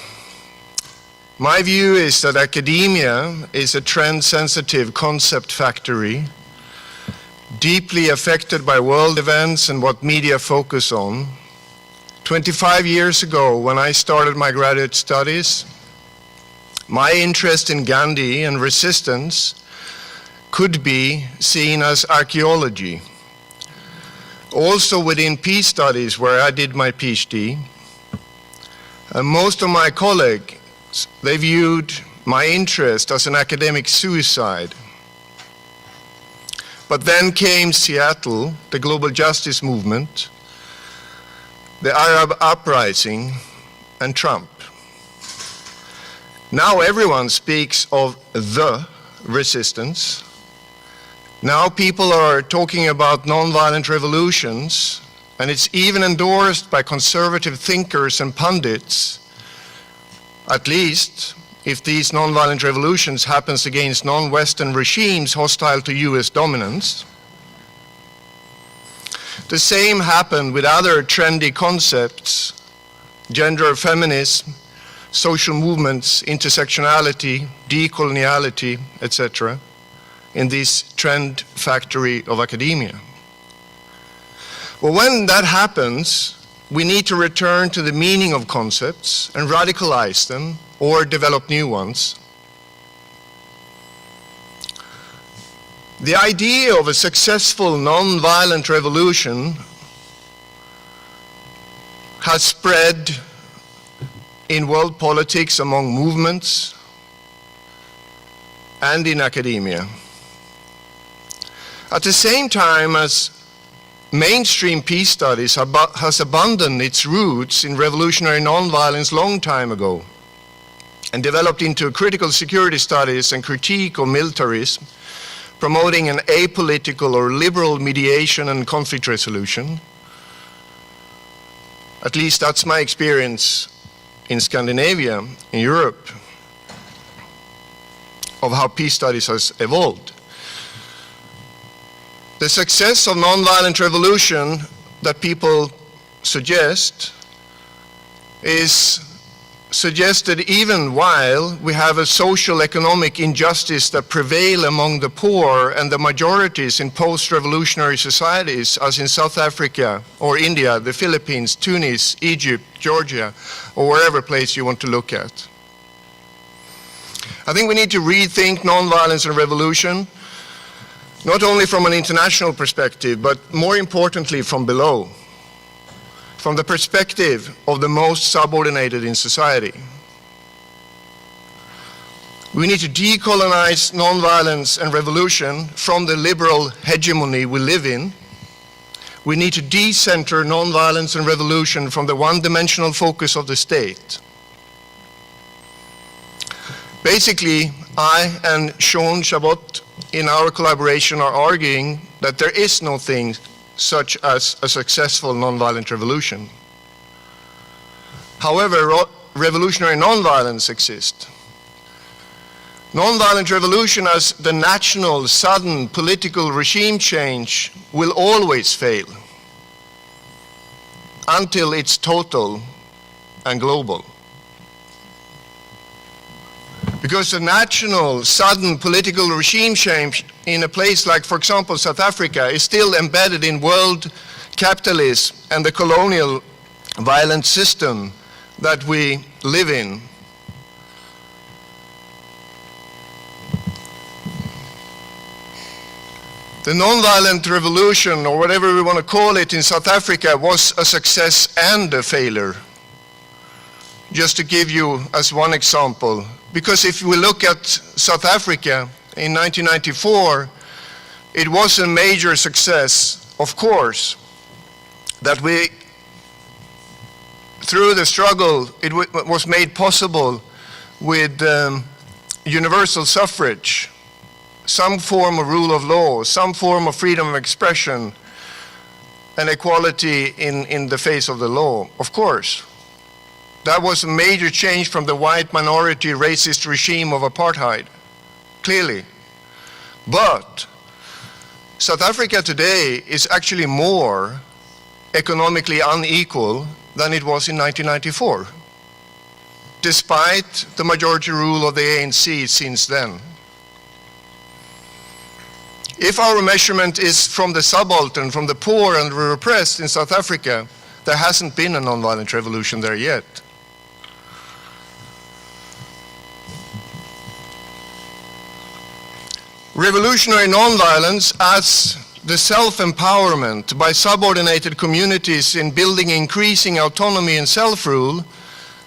My view is that academia is a trend-sensitive concept factory, deeply affected by world events and what media focus on. 25 years ago, when I started my graduate studies, my interest in Gandhi and resistance could be seen as archaeology. Also within peace studies, where I did my PhD, and most of my colleagues, they viewed my interest as an academic suicide. But then came Seattle, the global justice movement, the Arab uprising, and Trump. Now everyone speaks of the resistance. Now people are talking about nonviolent revolutions, and it's even endorsed by conservative thinkers and pundits, at least if these nonviolent revolutions happens against non-Western regimes hostile to US dominance. The same happened with other trendy concepts, gender feminism, social movements, intersectionality, decoloniality, etc., in this trend factory of academia. Well, when that happens, we need to return to the meaning of concepts and radicalize them or develop new ones. The idea of a successful non-violent revolution has spread in world politics among movements and in academia. At the same time as mainstream peace studies has abandoned its roots in revolutionary nonviolence long time ago and developed into critical security studies and critique of militarism, promoting an apolitical or liberal mediation and conflict resolution. At least that's my experience in Scandinavia, in Europe, of how peace studies has evolved. The success of nonviolent revolution that people suggest is suggested even while we have a social economic injustice that prevail among the poor and the majorities in post-revolutionary societies, as in South Africa or India, the Philippines, Tunis, Egypt, Georgia, or wherever place you want to look at. I think we need to rethink nonviolence and revolution, not only from an international perspective, but more importantly from below, from the perspective of the most subordinated in society. We need to decolonize nonviolence and revolution from the liberal hegemony we live in. We need to decenter nonviolence and revolution from the one-dimensional focus of the state. Basically, I and Sean Chabot in our collaboration are arguing that there is no thing such as a successful nonviolent revolution. However, revolutionary nonviolence exists. Nonviolent revolution as the national, sudden political regime change will always fail until it's total and global. Because the national, sudden political regime change in a place like, for example, South Africa is still embedded in world capitalism and the colonial violent system that we live in. The nonviolent revolution, or whatever we want to call it, in South Africa was a success and a failure. Just to give you as one example, because if we look at South Africa in 1994, it was a major success, of course, that we, through the struggle, it was made possible with universal suffrage, some form of rule of law, some form of freedom of expression, and equality in the face of the law, of course. That was a major change from the white minority racist regime of apartheid, clearly. But South Africa today is actually more economically unequal than it was in 1994, despite the majority rule of the ANC since then. If our measurement is from the subaltern, from the poor and the repressed in South Africa, there hasn't been a nonviolent revolution there yet. Revolutionary nonviolence as the self-empowerment by subordinated communities in building increasing autonomy and self-rule,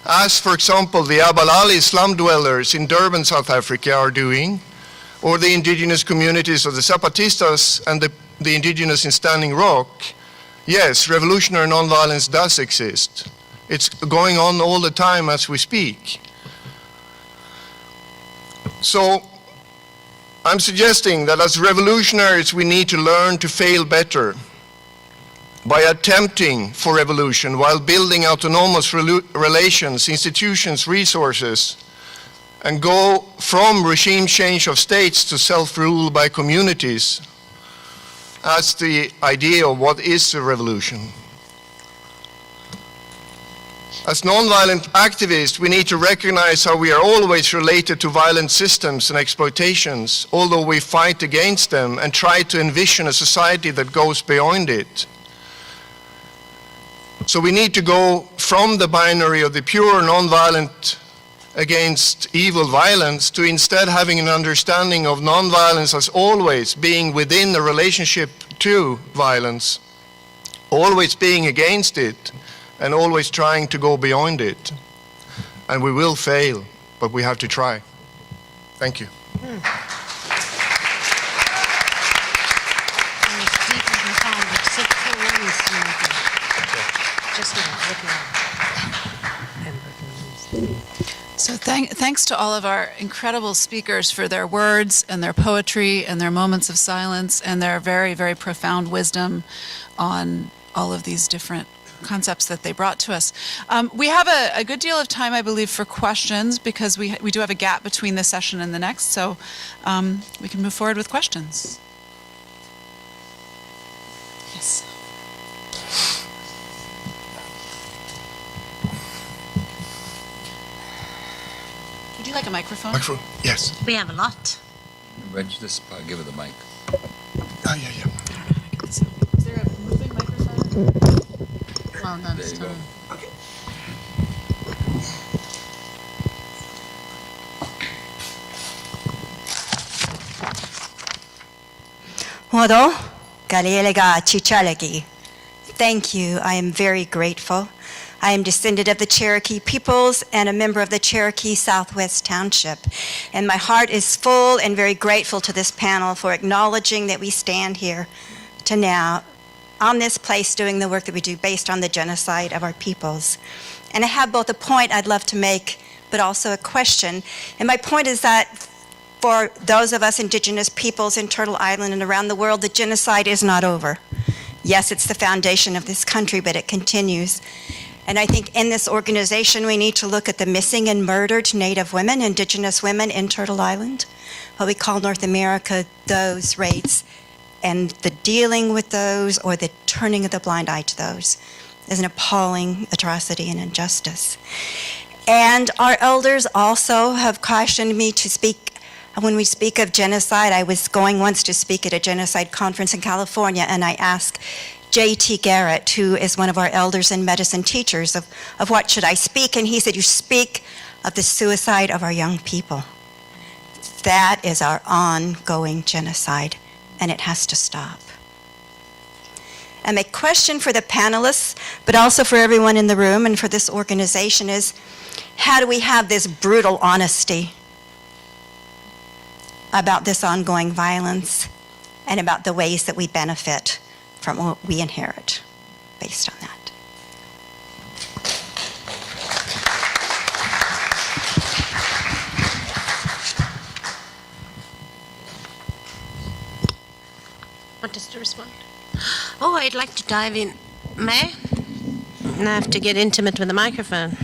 as, for example, the Abalali slum dwellers in Durban, South Africa are doing, or the indigenous communities of the Zapatistas and the indigenous in Standing Rock. Yes, revolutionary nonviolence does exist. It's going on all the time as we speak. So, I'm suggesting that as revolutionaries we need to learn to fail better by attempting for revolution while building autonomous relations, institutions, resources, and go from regime change of states to self-rule by communities as the idea of what is a revolution. As nonviolent activists, we need to recognize how we are always related to violent systems and exploitations, although we fight against them and try to envision a society that goes beyond it. So we need to go from the binary of the pure nonviolent against evil violence to instead having an understanding of nonviolence as always being within the relationship to violence, always being against it, and always trying to go beyond it. And we will fail, but we have to try. Thank you. So thanks to all of our incredible speakers for their words and their poetry and their moments of silence and their very, very profound wisdom on all of these different concepts that they brought to us. We have a good deal of time, I believe, for questions because we do have a gap between this session and the next, so we can move forward with questions. Yes. Would you like a microphone? Microphone? Yes. We have a lot. Wedge this, give her the mic. Oh, yeah. Is there a moving microphone? Well done, There you go. Okay. Modo, Galelega Chichalegi. Thank you. I am very grateful. I am descendant of the Cherokee peoples and a member of the Cherokee Southwest Township. And my heart is full and very grateful to this panel for acknowledging that we stand here to now on this place doing the work that we do based on the genocide of our peoples. And I have both a point I'd love to make, but also a question. And my point is that for those of us indigenous peoples in Turtle Island and around the world, the genocide is not over. Yes, it's the foundation of this country, but it continues. And I think in this organization, we need to look at the missing and murdered Native women, indigenous women in Turtle Island, what we call North America, those rates, and the dealing with those or the turning of the blind eye to those is an appalling atrocity and injustice. And our elders also have cautioned me to speak. When we speak of genocide, I was going once to speak at a genocide conference in California, and I asked J.T. Garrett, who is one of our elders and medicine teachers, of what should I speak, and he said, you speak of the suicide of our young people. That is our ongoing genocide, and it has to stop. And my question for the panelists, but also for everyone in the room and for this organization is, how do we have this brutal honesty about this ongoing violence and about the ways that we benefit from what we inherit based on that? Want us to respond? Oh, I'd like to dive in. May? I have to get intimate with the microphone.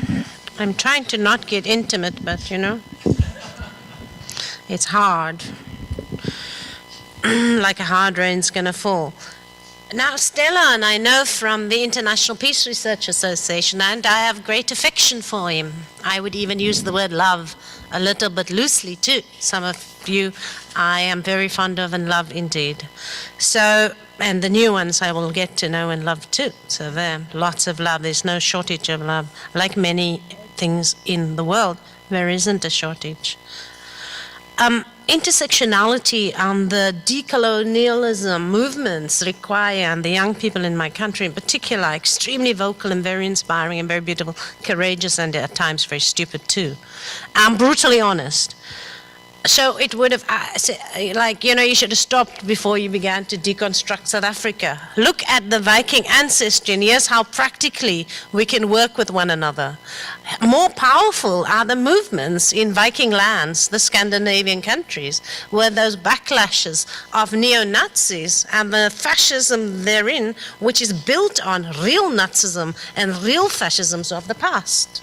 I'm trying to not get intimate, but you know, it's hard. Like a hard rain's gonna fall. Now, Stellan, I know from the International Peace Research Association, and I have great affection for him. I would even use the word love a little bit loosely, too. Some of you I am very fond of and love indeed. So, and the new ones I will get to know and love, too. So there, lots of love. There's no shortage of love. Like many things in the world, there isn't a shortage. Intersectionality and the decolonialism movements require, and the young people in my country in particular, are extremely vocal and very inspiring and very beautiful, courageous, and at times very stupid too. I'm brutally honest. So it would have, like, you know, you should have stopped before you began to deconstruct South Africa. Look at the Viking ancestry, and here's how practically we can work with one another. More powerful are the movements in Viking lands, the Scandinavian countries, where those backlashes of neo-Nazis and the fascism therein, which is built on real Nazism and real fascisms of the past.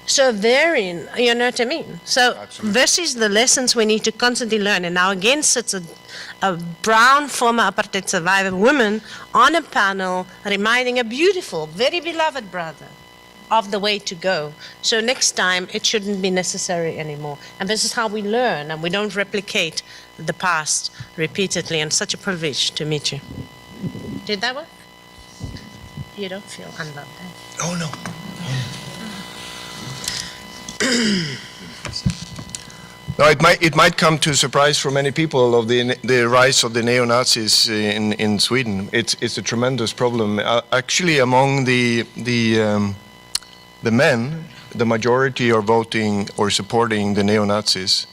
So therein, you know what I mean? So this is the lessons we need to constantly learn. And now again sits a brown former apartheid survivor woman on a panel reminding a beautiful, very beloved brother of the way to go. So next time, it shouldn't be necessary anymore. And this is how we learn, and we don't replicate the past repeatedly. And such a privilege to meet you. Did that work? You don't feel unloved, eh? Oh, no. No, it might come to a surprise for many people of the rise of the neo-Nazis in Sweden. It's a tremendous problem. Actually, among the men, the majority are voting or supporting the neo-Nazis.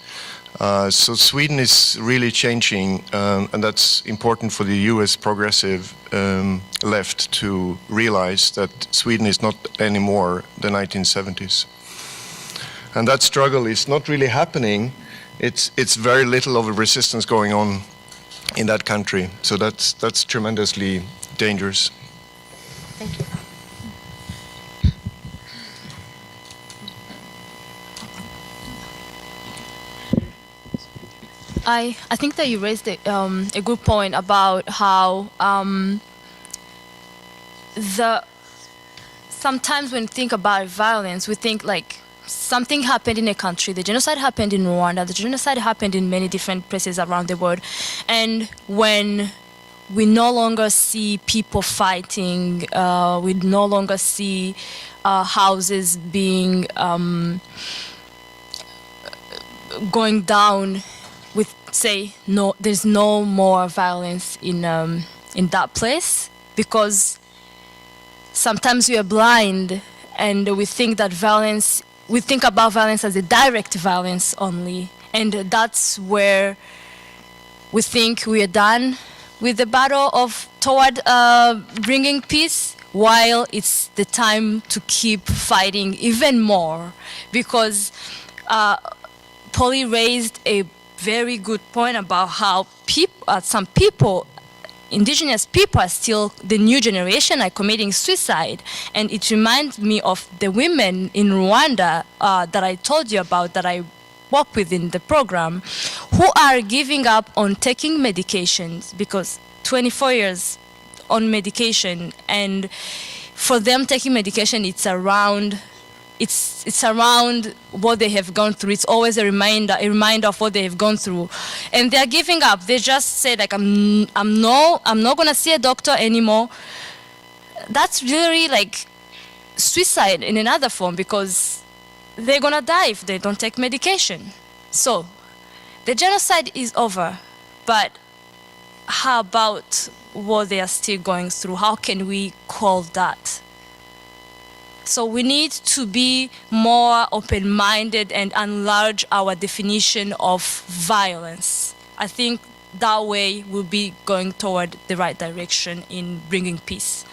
So Sweden is really changing, and that's important for the U.S. progressive left to realize that Sweden is not anymore the 1970s. And that struggle is not really happening. It's very little of a resistance going on in that country. So that's tremendously dangerous. Thank you. I think that you raised a good point about how sometimes when we think about violence, we think like something happened in a country. The genocide happened in Rwanda. The genocide happened in many different places around the world. And when we no longer see people fighting, we no longer see houses being going down with, say, no, there's no more violence in that place, because sometimes we are blind and we think that violence, we think about violence as a direct violence only, and that's where we think we are done with the battle toward bringing peace, while it's the time to keep fighting even more, because Polly raised a very good point about how some people, indigenous people, are still, the new generation, are committing suicide. And it reminds me of the women in Rwanda that I told you about, that I work with in the program, who are giving up on taking medications, because 24 years on medication, and for them taking medication, it's around what they have gone through. It's always a reminder of what they have gone through, and they're giving up. They just say like, I'm not gonna see a doctor anymore. That's really like suicide in another form, because they're gonna die if they don't take medication. So the genocide is over, but how about what they are still going through? How can we call that? So we need to be more open-minded and enlarge our definition of violence. I think that way we'll be going toward the right direction in bringing peace.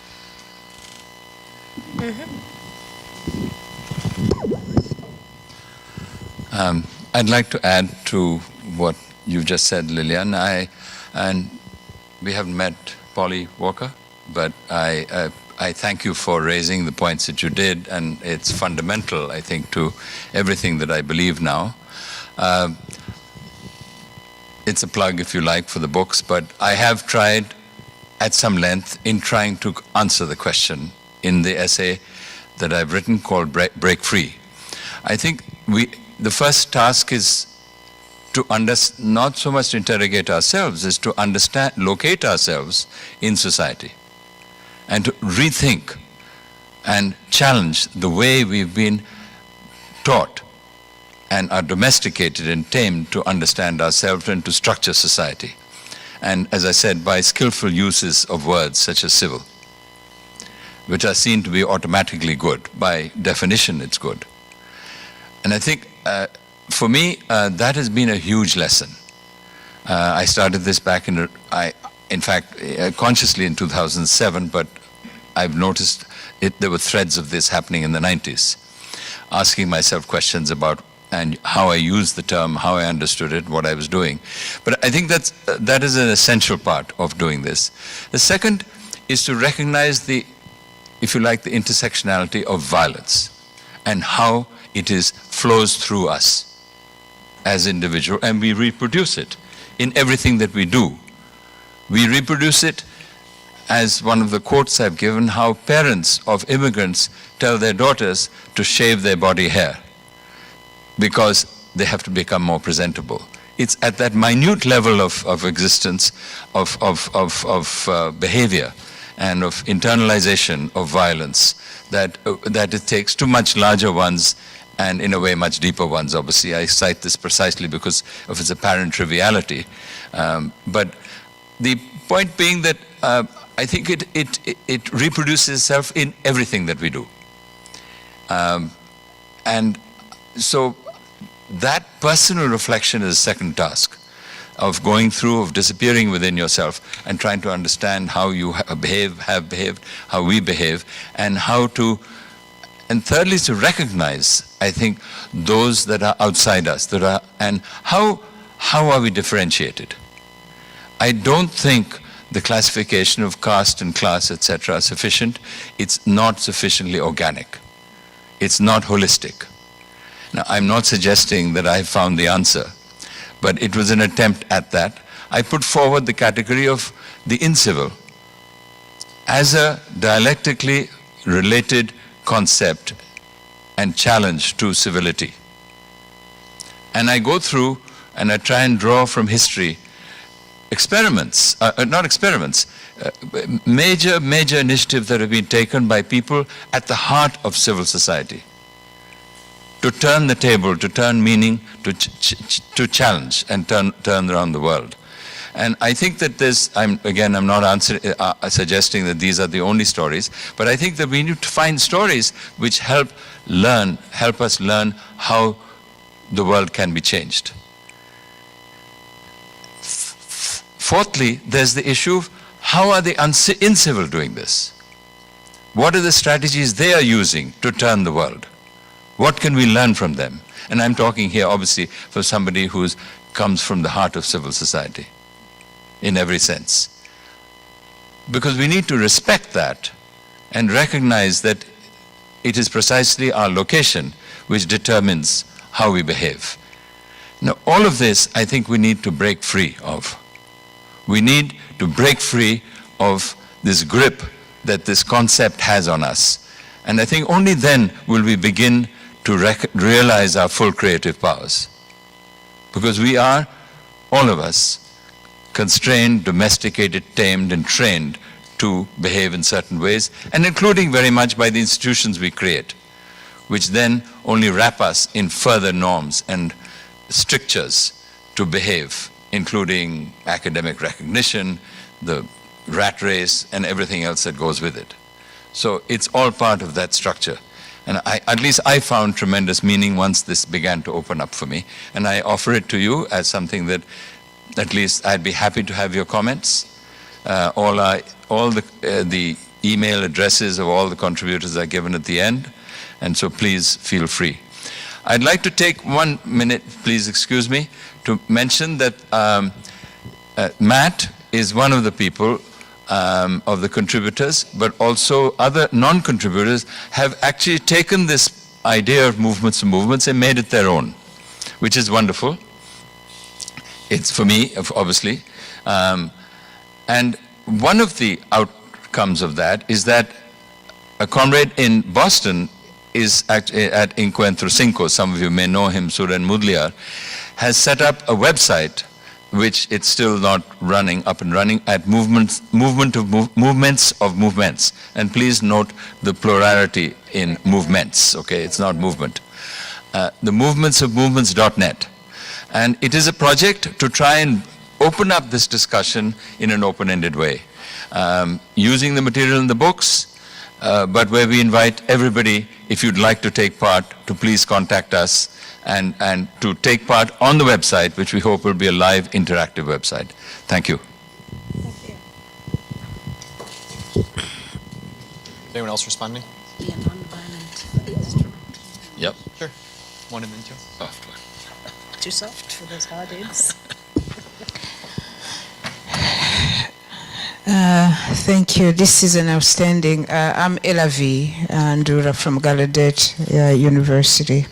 I'd like to add to what you just said, Liliane. And we haven't met Polly Walker, but I thank you for raising the points that you did, and it's fundamental, I think, to everything that I believe now. It's a plug, if you like, for the books, but I have tried at some length in trying to answer the question in the essay that I've written called Break Free. I think the first task is to not so much to interrogate ourselves, is to locate ourselves in society, and to rethink and challenge the way we've been taught and are domesticated and tamed to understand ourselves and to structure society. And as I said, by skillful uses of words such as civil, which are seen to be automatically good. By definition, it's good. And I think, for me, that has been a huge lesson. I started this back in fact, consciously in 2007, but I've noticed there were threads of this happening in the 90s, asking myself questions about and how I used the term, how I understood it, what I was doing. But I think that is an essential part of doing this. The second is to recognize the, if you like, the intersectionality of violence and how it flows through us as individuals, and we reproduce it in everything that we do. We reproduce it as one of the quotes I've given, how parents of immigrants tell their daughters to shave their body hair because they have to become more presentable. It's at that minute level of existence, of behavior, and of internalization of violence that it takes to much larger ones and in a way much deeper ones. Obviously, I cite this precisely because of its apparent triviality. But the point being that I think it reproduces itself in everything that we do. And so that personal reflection is a second task of going through, of disappearing within yourself and trying to understand how you have behaved, how we behave, and how to, and thirdly, to recognize, I think, those that are outside us, and how are we differentiated? I don't think the classification of caste and class, etc., are sufficient. It's not sufficiently organic. It's not holistic. Now, I'm not suggesting that I found the answer, but it was an attempt at that. I put forward the category of the incivil as a dialectically related concept and challenge to civility. And I go through and I try and draw from history major initiatives that have been taken by people at the heart of civil society to turn the table, to turn meaning, to challenge and turn around the world. And I think that I'm not suggesting that these are the only stories, but I think that we need to find stories which help us learn how the world can be changed. Fourthly, there's the issue of how are the incivil doing this? What are the strategies they are using to turn the world? What can we learn from them? And I'm talking here, obviously, for somebody who comes from the heart of civil society, in every sense. Because we need to respect that and recognize that it is precisely our location which determines how we behave. Now, all of this, I think we need to break free of. We need to break free of this grip that this concept has on us. And I think only then will we begin to realize our full creative powers. Because we are, all of us, constrained, domesticated, tamed, and trained to behave in certain ways, and including very much by the institutions we create, which then only wrap us in further norms and strictures to behave, including academic recognition, the rat race, and everything else that goes with it. So it's all part of that structure. And at least I found tremendous meaning once this began to open up for me. And I offer it to you as something that at least I'd be happy to have your comments. All the email addresses of all the contributors are given at the end. And so please feel free. I'd like to take 1 minute, please excuse me, to mention that Matt is one of the people of the contributors, but also other non-contributors have actually taken this idea of movements and made it their own, which is wonderful. It's for me, obviously. And one of the outcomes of that is that a comrade in Boston is at Encuentro Cinco, some of you may know him, Suren Mudliar, has set up a website which it's still not up and running, at movements of movements. And please note the plurality in movements, okay? It's not movement. The movementsofmovements.net. And it is a project to try and open up this discussion in an open-ended way, using the material in the books, but where we invite everybody, if you'd like to take part, to please contact us and to take part on the website, which we hope will be a live, interactive website. Thank you. Anyone else responding? Yep. Sure. One and then two. Oh, Too soft for those hard heads. Thank you. This is an outstanding. I'm Elavi Ndura from Gallaudet University.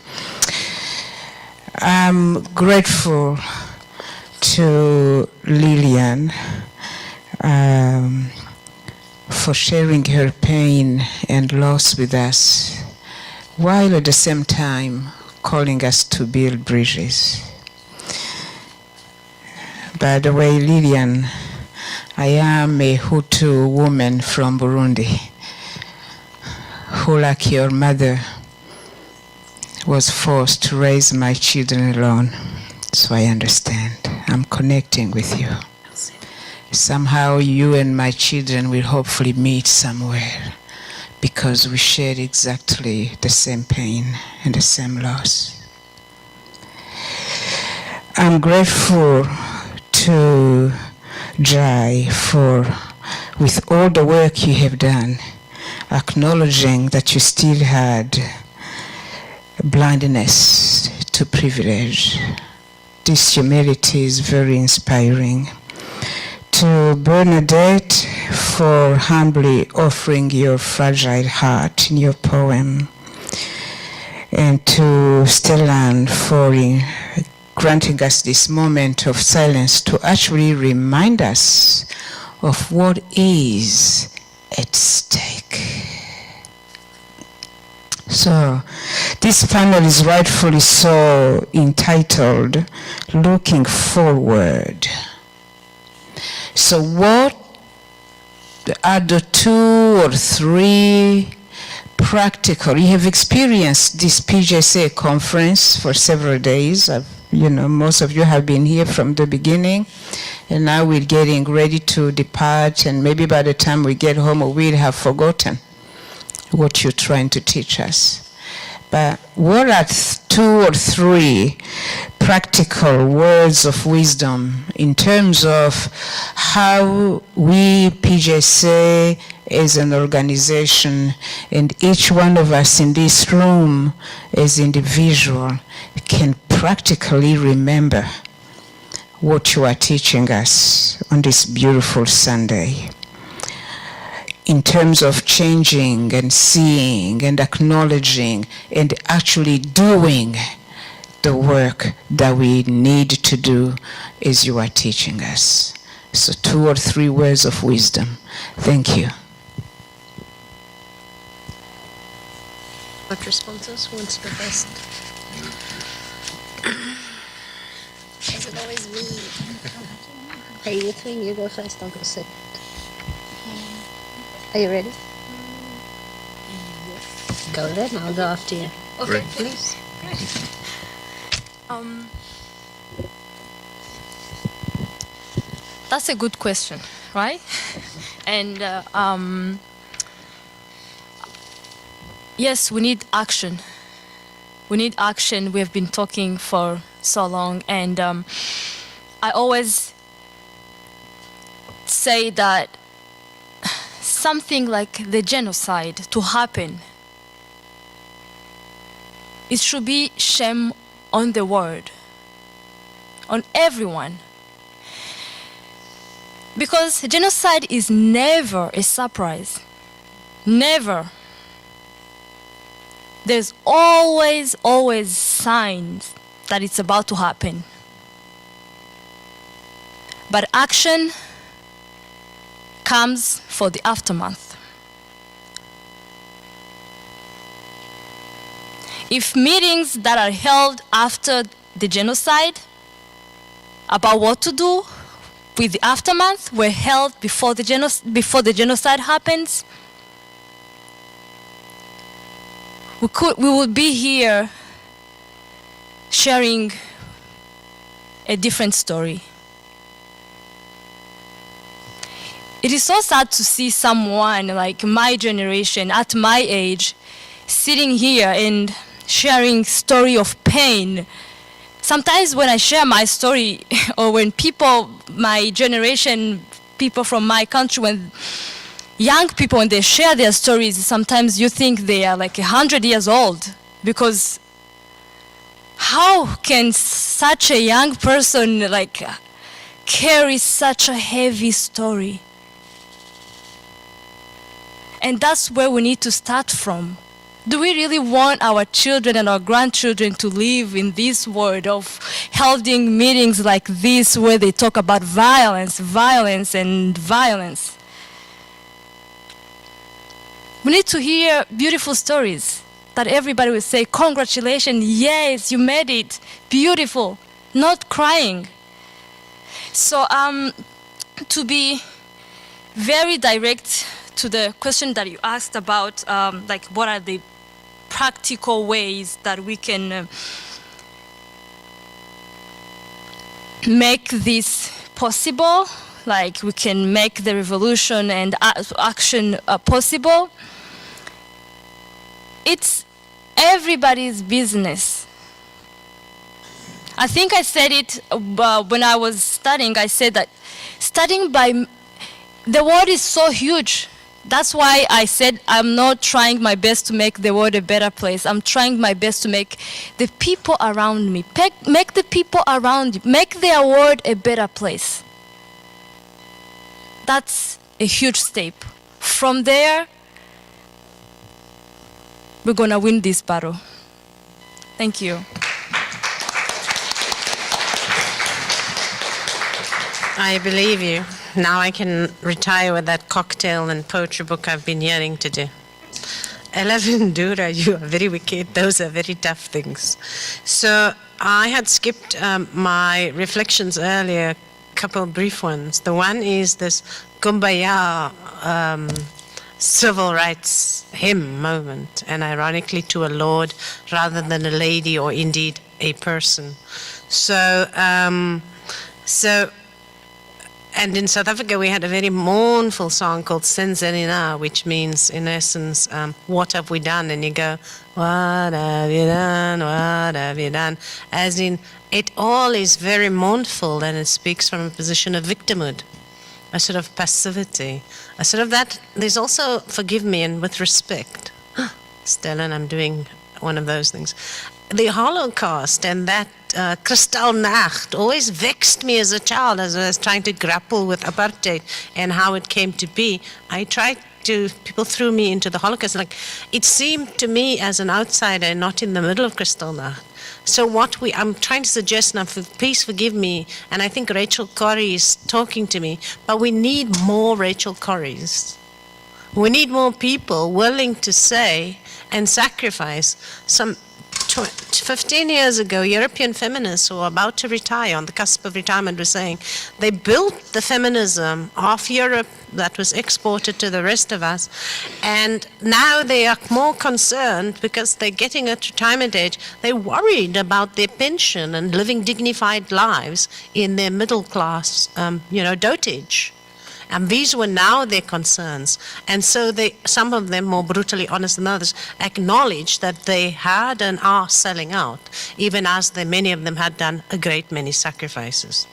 I'm grateful to Liliane for sharing her pain and loss with us, while at the same time calling us to build bridges. By the way, Liliane, I am a Hutu woman from Burundi who, like your mother, was forced to raise my children alone. So I understand. I'm connecting with you. Somehow you and my children will hopefully meet somewhere because we share exactly the same pain and the same loss. I'm grateful to Jai for, with all the work you have done, acknowledging that you still had blindness to privilege. This humility is very inspiring. To Bernedette for humbly offering your fragile heart in your poem. And to Stellan for granting us this moment of silence to actually remind us of what is at stake. So, this panel is rightfully so entitled, Looking Forward. So what are the 2 or 3 practical, you have experienced this PJSA conference for several days. Most of you have been here from the beginning, and now we're getting ready to depart, and maybe by the time we get home, we'll have forgotten what you're trying to teach us. But what are 2 or 3 practical words of wisdom in terms of how we, PJSA, as an organization, and each one of us in this room as individual, can practically remember what you are teaching us on this beautiful Sunday? In terms of changing and seeing and acknowledging and actually doing the work that we need to do as you are teaching us. So 2 or 3 words of wisdom. Thank you. What responses? What's the best? Is it always me? Hey, Muthien, you go first, I'll go second. Are you ready? Yes. Go then, I'll go after you. Okay. Please. That's a good question, right? And yes, we need action. We need action. We have been talking for so long, and I always say that something like the genocide to happen, it should be shame on the world, on everyone. Because genocide is never a surprise. Never. There's always signs that it's about to happen. But action comes for the aftermath. If meetings that are held after the genocide about what to do with the aftermath were held before the genocide happens, we would be here sharing a different story. It is so sad to see someone like my generation, at my age, sitting here and sharing story of pain. Sometimes when I share my story, or when people, my generation, people from my country, when young people, when they share their stories, sometimes you think they are like 100 years old, because how can such a young person like carry such a heavy story? And that's where we need to start from. Do we really want our children and our grandchildren to live in this world of holding meetings like this where they talk about violence, and violence? We need to hear beautiful stories that everybody will say, congratulations, yes, you made it, beautiful, not crying. So to be very direct to the question that you asked about, like what are the practical ways that we can make this possible, like we can make the revolution and action possible. It's everybody's business. I think I said it when I was studying. I said that studying by the world is so huge. That's why I said I'm not trying my best to make the world a better place. I'm trying my best to make the people around me, make the people around you, make their world a better place. That's a huge step. From there, we're gonna win this battle. Thank you. I believe you. Now I can retire with that cocktail and poetry book I've been yearning to do. 11 Dura, you are very wicked. Those are very tough things. So I had skipped my reflections earlier, a couple of brief ones. The one is this Kumbaya civil rights hymn moment, and ironically to a lord rather than a lady or indeed a person. And in South Africa, we had a very mournful song called Senzerina, which means, in essence, what have we done? And you go, what have you done? What have you done? As in, it all is very mournful, and it speaks from a position of victimhood, a sort of passivity, a sort of that. There's also, forgive me, and with respect, Stellan, I'm doing one of those things. The Holocaust and that Kristallnacht always vexed me as a child as I was trying to grapple with apartheid and how it came to be. People threw me into the Holocaust. Like, it seemed to me as an outsider, not in the middle of Kristallnacht. So I'm trying to suggest now, please forgive me, and I think Rachel Corrie is talking to me, but we need more Rachel Corries. We need more people willing to say and sacrifice. 15 years ago, European feminists who were about to retire, on the cusp of retirement, were saying they built the feminism of Europe that was exported to the rest of us, and now they are more concerned because they're getting at retirement age. They're worried about their pension and living dignified lives in their middle class, dotage. And these were now their concerns. And so some of them, more brutally honest than others, acknowledged that they had and are selling out, even as many of them had done a great many sacrifices.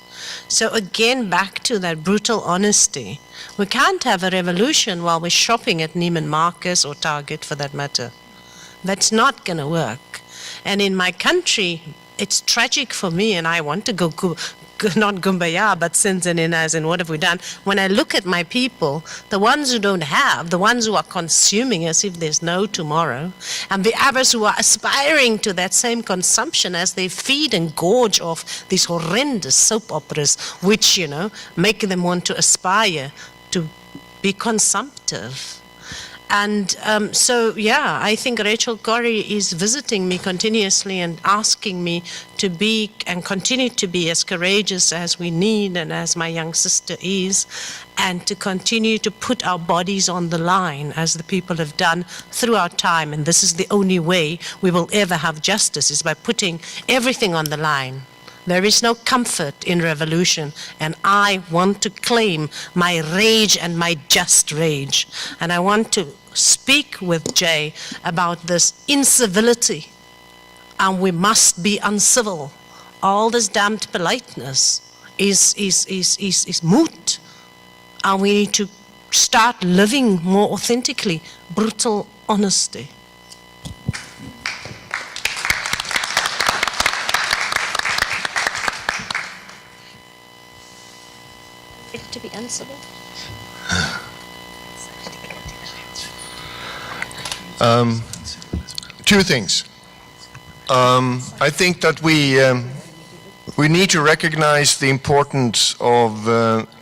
So again, back to that brutal honesty. We can't have a revolution while we're shopping at Neiman Marcus or Target, for that matter. That's not going to work. And in my country, it's tragic for me, and I want to go not Kumbaya, but Senzeninas, and what have we done? When I look at my people, the ones who don't have, the ones who are consuming as if there's no tomorrow, and the others who are aspiring to that same consumption as they feed and gorge off these horrendous soap operas, which, make them want to aspire to be consumptive. And I think Rachel Corrie is visiting me continuously and asking me to be and continue to be as courageous as we need and as my young sister is, and to continue to put our bodies on the line as the people have done throughout time. And this is the only way we will ever have justice, is by putting everything on the line. There is no comfort in revolution, and I want to claim my rage and my just rage. And I want to speak with Jay about this incivility, and we must be uncivil. All this damned politeness is moot, and we need to start living more authentically brutal honesty. To be uncivil. Two things. I think that we We need to recognize the importance of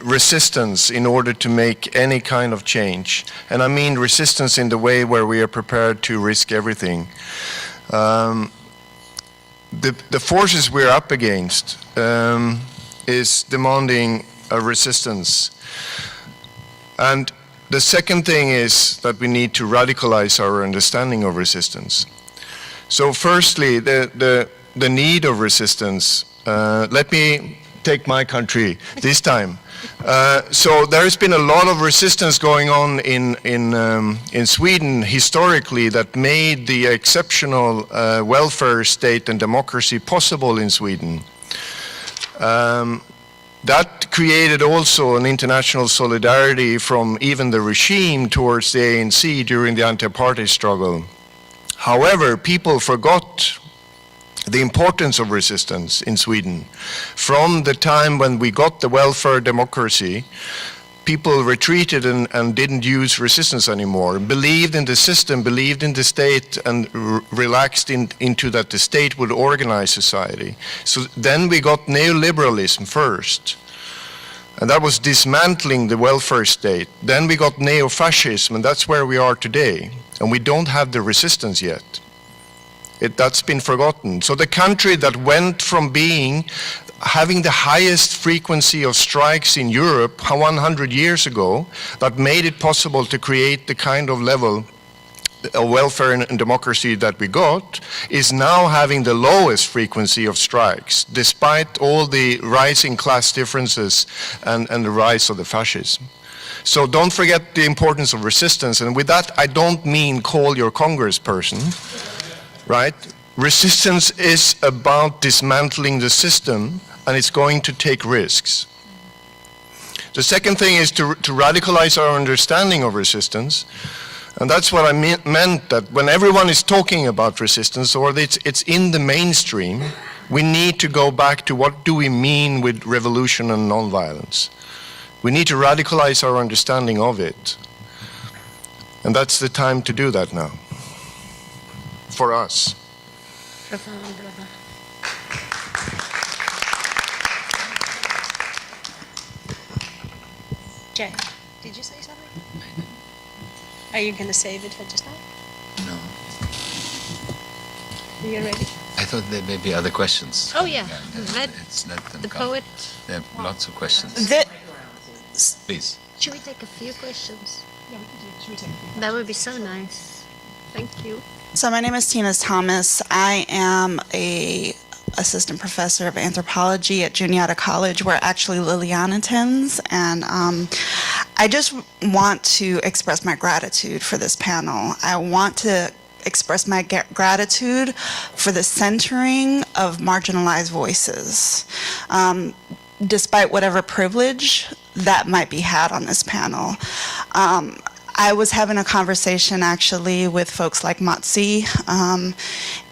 resistance in order to make any kind of change. And I mean resistance in the way where we are prepared to risk everything. The forces we're up against is demanding a resistance. And the second thing is that we need to radicalize our understanding of resistance. So firstly, the need of resistance. Let me take my country this time. So there has been a lot of resistance going on in Sweden historically that made the exceptional welfare state and democracy possible in Sweden. That created also an international solidarity from even the regime towards the ANC during the anti-apartheid struggle. However, people forgot the importance of resistance in Sweden. From the time when we got the welfare democracy, people retreated and didn't use resistance anymore, believed in the system, believed in the state, and relaxed into that the state would organize society. So then we got neoliberalism first, and that was dismantling the welfare state. Then we got neo-fascism, and that's where we are today, and we don't have the resistance yet. That's been forgotten. So the country that went from having the highest frequency of strikes in Europe 100 years ago, that made it possible to create the kind of level of welfare and democracy that we got, is now having the lowest frequency of strikes, despite all the rising class differences and the rise of the fascism. So don't forget the importance of resistance. And with that, I don't mean call your congressperson. Right? Resistance is about dismantling the system, and it's going to take risks. The second thing is to radicalize our understanding of resistance, and that's what I meant, that when everyone is talking about resistance, or it's in the mainstream, we need to go back to what do we mean with revolution and nonviolence. We need to radicalize our understanding of it, and that's the time to do that now. For us. Jay, did you say something? Are you going to save it for just now? No. Are you ready? I thought there may be other let them The come. poet. There are lots of questions. Please. Should we take a few questions? Yeah, we could do. That would be so nice. Thank you. So my name is Tina Thomas. I am a assistant professor of anthropology at Juniata College, where actually Liliane attends. And I just want to express my gratitude for this panel. I want to express my gratitude for the centering of marginalized voices, despite whatever privilege that might be had on this panel. I was having a conversation actually with folks like Muthien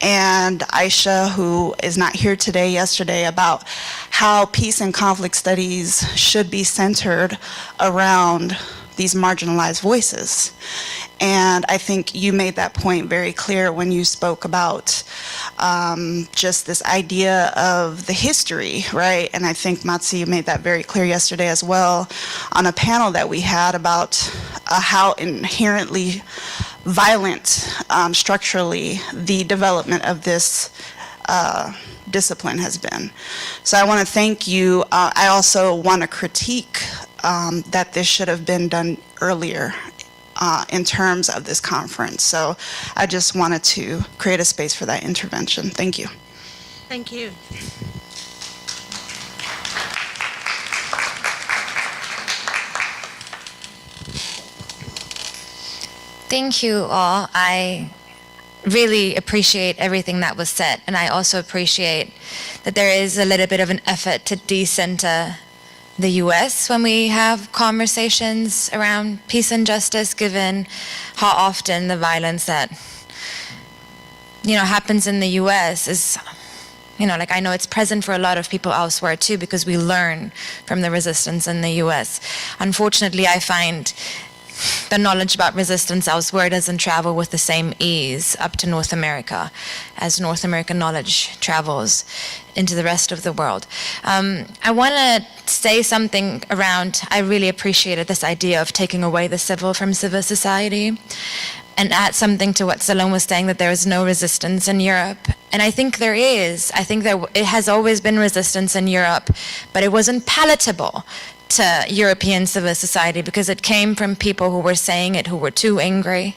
and Aisha, who is not here today, yesterday, about how peace and conflict studies should be centered around these marginalized voices. And I think you made that point very clear when you spoke about just this idea of the history, right? And I think Muthien made that very clear yesterday as well on a panel that we had about how inherently violent structurally the development of this discipline has been. So I want to thank you. I also want to critique that this should have been done earlier in terms of this conference. So I just wanted to create a space for that intervention. Thank you. Thank you. Thank you all. I really appreciate everything that was said, and I also appreciate that there is a little bit of an effort to decenter the US when we have conversations around peace and justice, given how often the violence that happens in the US is, I know it's present for a lot of people elsewhere too, because we learn from the resistance in the US. Unfortunately, I find the knowledge about resistance elsewhere doesn't travel with the same ease up to North America as North American knowledge travels into the rest of the world. I want to say something around, I really appreciated this idea of taking away the civil from civil society, and add something to what Stellan was saying, that there is no resistance in Europe. And I think there is. I think it has always been resistance in Europe, but it wasn't palatable to European civil society because it came from people who were saying it, who were too angry,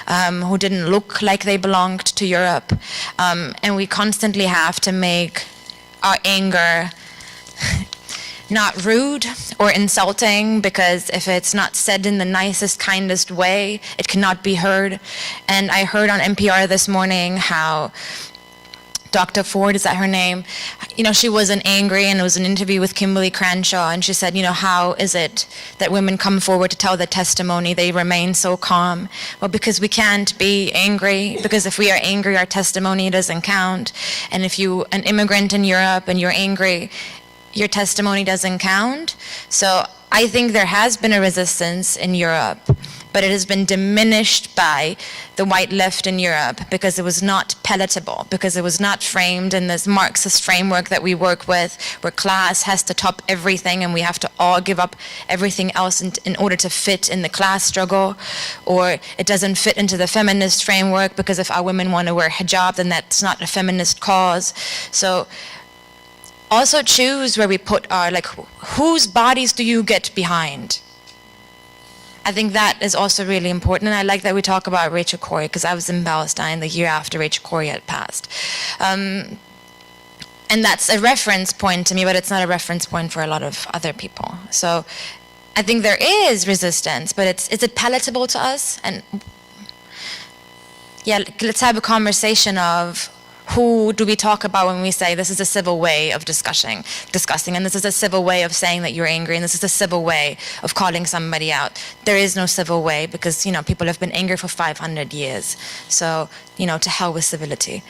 who didn't look like they belonged to Europe. And we constantly have to make our anger not rude or insulting, because if it's not said in the nicest, kindest way, it cannot be heard. And I heard on NPR this morning how Dr. Ford, is that her name? You know, she wasn't angry, and it was an interview with Kimberly Crenshaw, and she said, you know, how is it that women come forward to tell their testimony, they remain so calm? Well, because we can't be angry, because if we are angry, our testimony doesn't count. And if you're an immigrant in Europe and you're angry, your testimony doesn't count. So I think there has been a resistance in Europe, but it has been diminished by the white left in Europe because it was not palatable, because it was not framed in this Marxist framework that we work with, where class has to top everything and we have to all give up everything else in order to fit in the class struggle. Or it doesn't fit into the feminist framework, because if our women want to wear hijab, then that's not a feminist cause. So also choose where we put our, like, whose bodies do you get behind? I think that is also really important, and I like that we talk about Rachel Corrie, because I was in Palestine the year after Rachel Corrie had passed. And that's a reference point to me, but it's not a reference point for a lot of other people. So I think there is resistance, but is it palatable to us? And yeah, let's have a conversation of, who do we talk about when we say this is a civil way of discussing, and this is a civil way of saying that you're angry, and this is a civil way of calling somebody out? There is no civil way, because, you know, people have been angry for 500 years. So, you know, to hell with civility.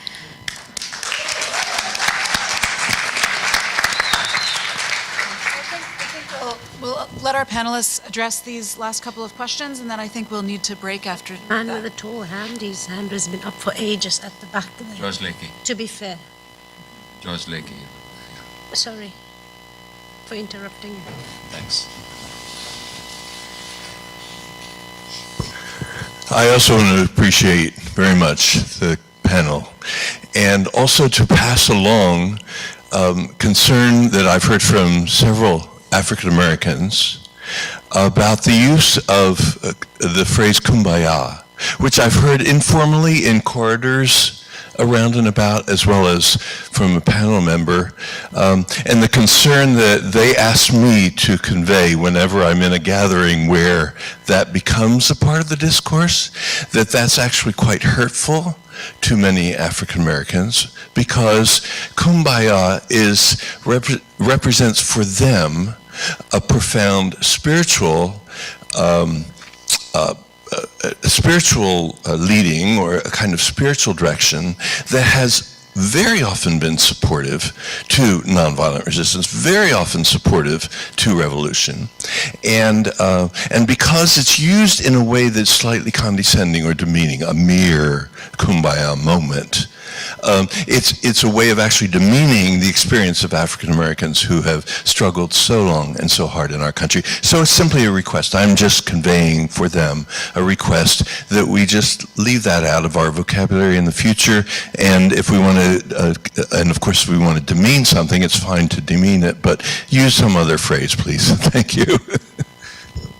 We'll let our panelists address these last couple of questions, and then I think we'll need to break after Man that. with a tall hand, his hand has been up for ages at the back there. George Lakey. To be fair. George Lakey. Sorry for interrupting you. Thanks. I also want to appreciate very much the panel, and also to pass along concern that I've heard from several African Americans about the use of the phrase kumbaya, which I've heard informally in corridors around and about, as well as from a panel member, and the concern that they ask me to convey whenever I'm in a gathering where that becomes a part of the discourse, that that's actually quite hurtful to many African Americans, because kumbaya represents for them a profound spiritual leading, or a kind of spiritual direction that has very often been supportive to nonviolent resistance, very often supportive to revolution. And because it's used in a way that's slightly condescending or demeaning, a mere kumbaya moment, it's a way of actually demeaning the experience of African Americans who have struggled so long and so hard in our country. So it's simply a request. I'm just conveying for them a request that we just leave that out of our vocabulary in the future. And if we want to, and of course if we want to demean something, it's fine to demean it, but use some other phrase, please. Thank you.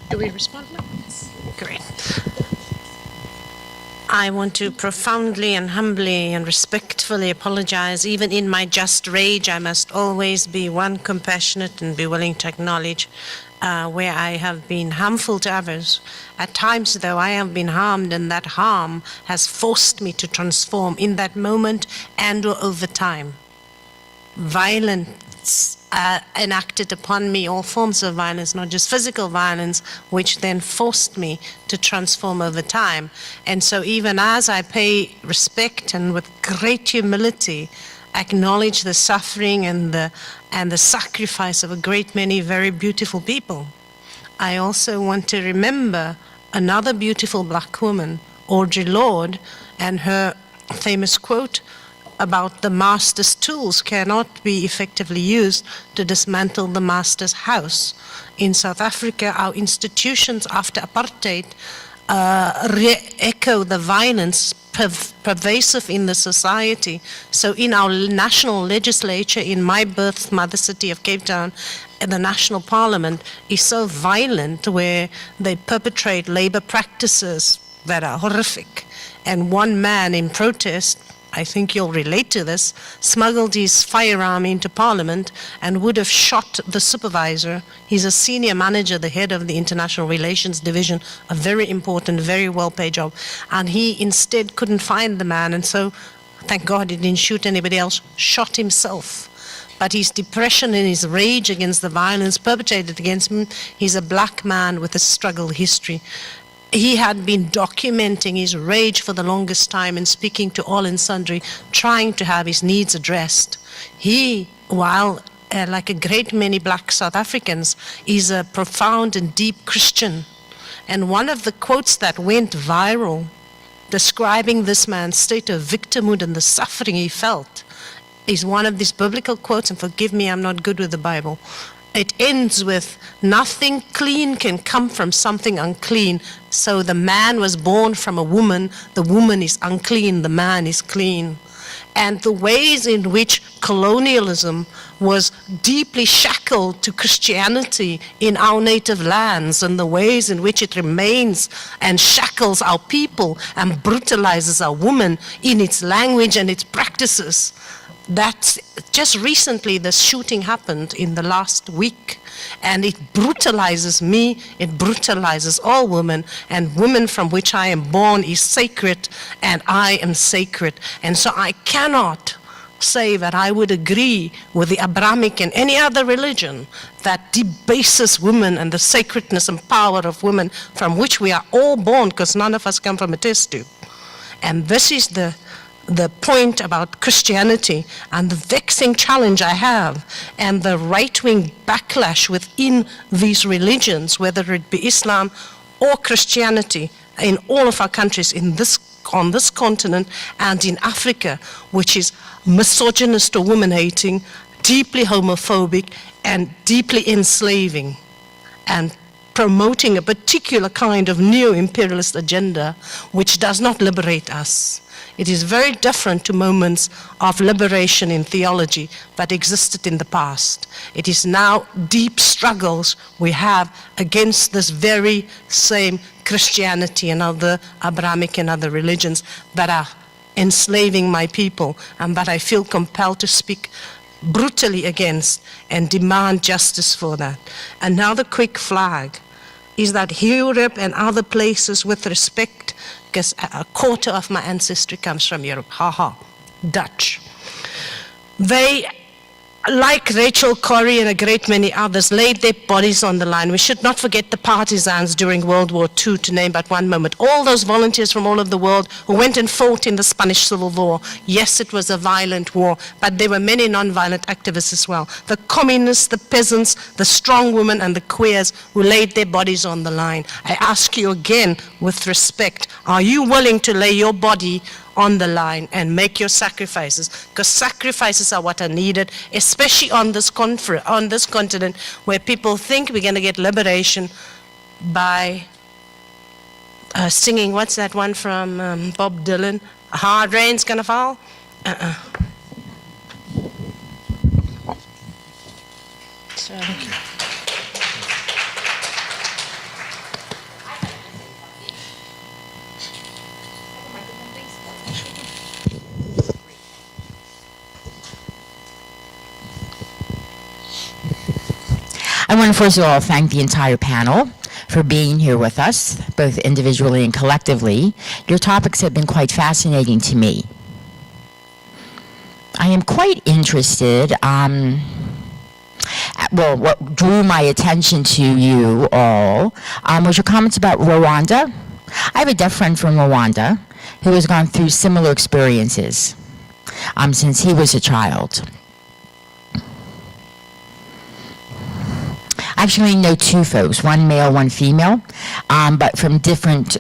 Do we respond now? Great. I want to profoundly and humbly and respectfully apologize. Even in my just rage, I must always be, one, compassionate and be willing to acknowledge where I have been harmful to others. At times, though, I have been harmed, and that harm has forced me to transform in that moment and or over time. Violence enacted upon me, all forms of violence, not just physical violence, which then forced me to transform over time. And so even as I pay respect and with great humility acknowledge the suffering and the sacrifice of a great many very beautiful people, I also want to remember another beautiful black woman, Audre Lorde, and her famous quote about the master's tools cannot be effectively used to dismantle the master's house. In South Africa, our institutions after apartheid re-echo the violence pervasive in the society. So in our national legislature, in my birth mother city of Cape Town, the national parliament is so violent where they perpetrate labor practices that are horrific. And one man in protest, I think you'll relate to this, smuggled his firearm into Parliament and would have shot the supervisor. He's a senior manager, the head of the International Relations Division, a very important, very well-paid job. And he instead couldn't find the man, and so, thank God he didn't shoot anybody else, shot himself. But his depression and his rage against the violence perpetrated against him, he's a black man with a struggle history. He had been documenting his rage for the longest time and speaking to all and sundry, trying to have his needs addressed. He, while like a great many black South Africans, is a profound and deep Christian. And one of the quotes that went viral, describing this man's state of victimhood and the suffering he felt, is one of these biblical quotes, and forgive me, I'm not good with the Bible. It ends with, nothing clean can come from something unclean. So the man was born from a woman, the woman is unclean, the man is clean. And the ways in which colonialism was deeply shackled to Christianity in our native lands, and the ways in which it remains and shackles our people and brutalizes our women in its language and its practices. That just recently the shooting happened in the last week, and it brutalizes me, it brutalizes all women, and women from which I am born is sacred, and I am sacred. And so I cannot say that I would agree with the Abrahamic and any other religion that debases women and the sacredness and power of women from which we are all born, because none of us come from a test tube. And this is the point about Christianity and the vexing challenge I have, and the right-wing backlash within these religions, whether it be Islam or Christianity, in all of our countries on this continent and in Africa, which is misogynist or woman-hating, deeply homophobic, and deeply enslaving, and promoting a particular kind of neo-imperialist agenda which does not liberate us. It is very different to moments of liberation in theology that existed in the past. It is now deep struggles we have against this very same Christianity and other Abrahamic and other religions that are enslaving my people, and that I feel compelled to speak brutally against and demand justice for that. Another quick flag is that Europe and other places, with respect, because a quarter of my ancestry comes from Europe, Dutch. They, like Rachel Corrie and a great many others, laid their bodies on the line. We should not forget the partisans during World War II, to name but one moment. All those volunteers from all over the world who went and fought in the Spanish Civil War. Yes, it was a violent war, but there were many non-violent activists as well. The communists, the peasants, the strong women, and the queers who laid their bodies on the line. I ask you again, with respect, are you willing to lay your body on the line and make your sacrifices? Because sacrifices are what are needed, especially on this continent, where people think we're going to get liberation by singing, what's that one from Bob Dylan? Hard rain's gonna fall? So. I want to first of all thank the entire panel for being here with us, both individually and collectively. Your topics have been quite fascinating to me. I am quite interested, well, what drew my attention to you all was your comments about Rwanda. I have a deaf friend from Rwanda who has gone through similar experiences since he was a child. Actually, no, two folks, one male, one female, but from different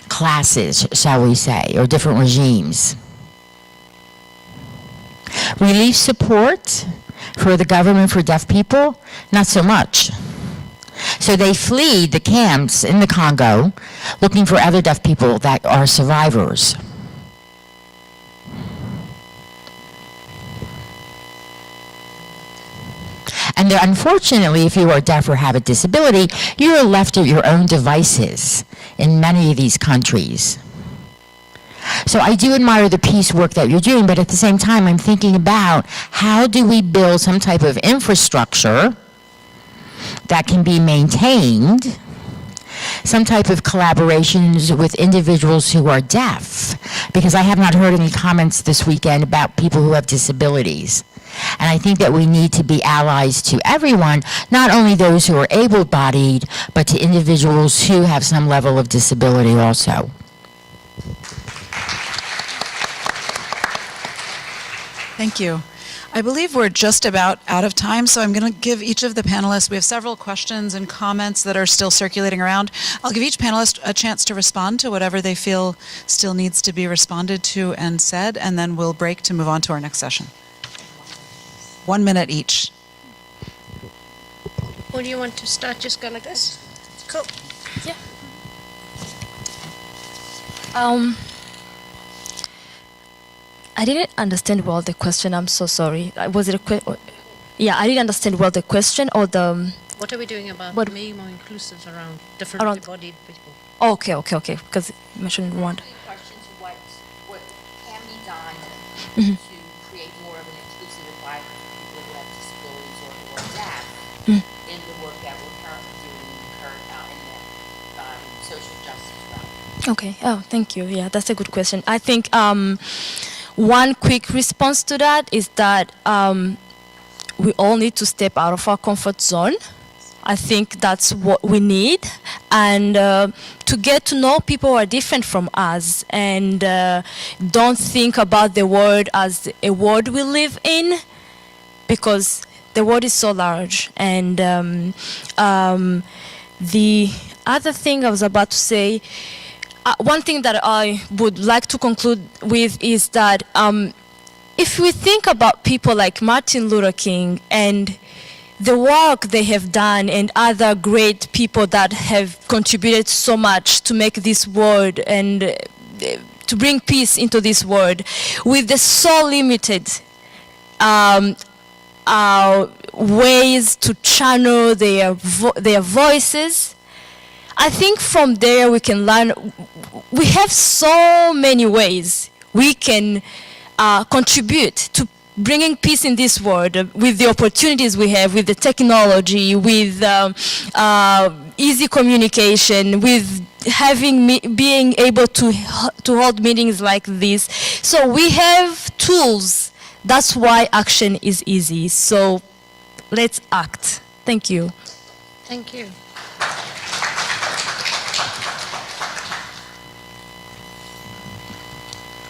classes, shall we say, or different regimes. Relief support for the government for deaf people, not so much. So they flee the camps in the Congo looking for other deaf people that are survivors. And unfortunately, if you are deaf or have a disability, you are left at your own devices in many of these countries. So I do admire the peace work that you're doing, but at the same time, I'm thinking about how do we build some type of infrastructure that can be maintained, some type of collaborations with individuals who are deaf, because I have not heard any comments this weekend about people who have disabilities. And I think that we need to be allies to everyone, not only those who are able-bodied, but to individuals who have some level of disability also. Thank you. I believe we're just about out of time, so I'm going to give each of the panelists, we have several questions and comments that are still circulating around. I'll give each panelist a chance to respond to whatever they feel still needs to be responded to and said, and then we'll break to move on to our next session. 1 minute each. Or do you want to start just go like this? Cool. Yeah. I didn't understand well the question. I'm so sorry. Was it a question? Yeah, I didn't understand well the question or the. What are we doing about being more inclusive around differently bodied people? Okay. Because you mentioned Rwanda. Questions what can be done to create more of an inclusive environment for people who have disabilities or who are deaf in the work that we're currently doing in the social justice realm. Okay. Oh, thank you. Yeah, that's a good question. I think one quick response to that is that we all need to step out of our comfort zone. I think that's what we need, and to get to know people who are different from us, and don't think about the world as a world we live in, because the world is so large. And the other thing I was about to say, one thing that I would like to conclude with is that if we think about people like Martin Luther King and the work they have done and other great people that have contributed so much to make this world and to bring peace into this world, with the so limited ways to channel their voices, I think from there we can learn. We have so many ways we can contribute to bringing peace in this world with the opportunities we have, with the technology, with easy communication, with being able to hold meetings like this. So we have tools. That's why action is easy. So let's act. Thank you. Thank you.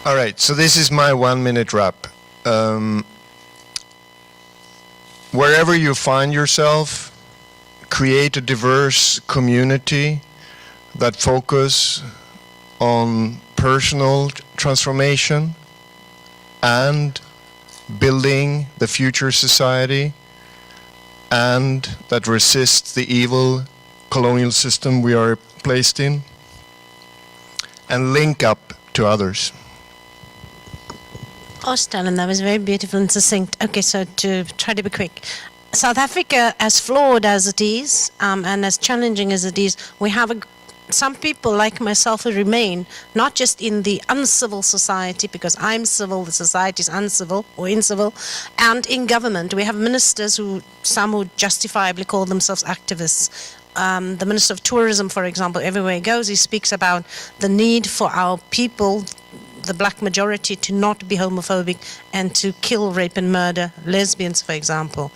All right, so this is my 1 minute wrap. Wherever you find yourself, create a diverse community that focus on personal transformation and building the future society, and that resists the evil colonial system we are placed in, and link up to others. Oh, Stellan, that was very beautiful and succinct. Okay, so to try to be quick. South Africa, as flawed as it is, and as challenging as it is, we have some people like myself who remain, not just in the uncivil society, because I'm civil, the society is uncivil or incivil, and in government. We have ministers some who justifiably call themselves activists. The Minister of Tourism, for example, everywhere he goes, he speaks about the need for our people, the black majority, to not be homophobic and to kill, rape and murder lesbians, for example.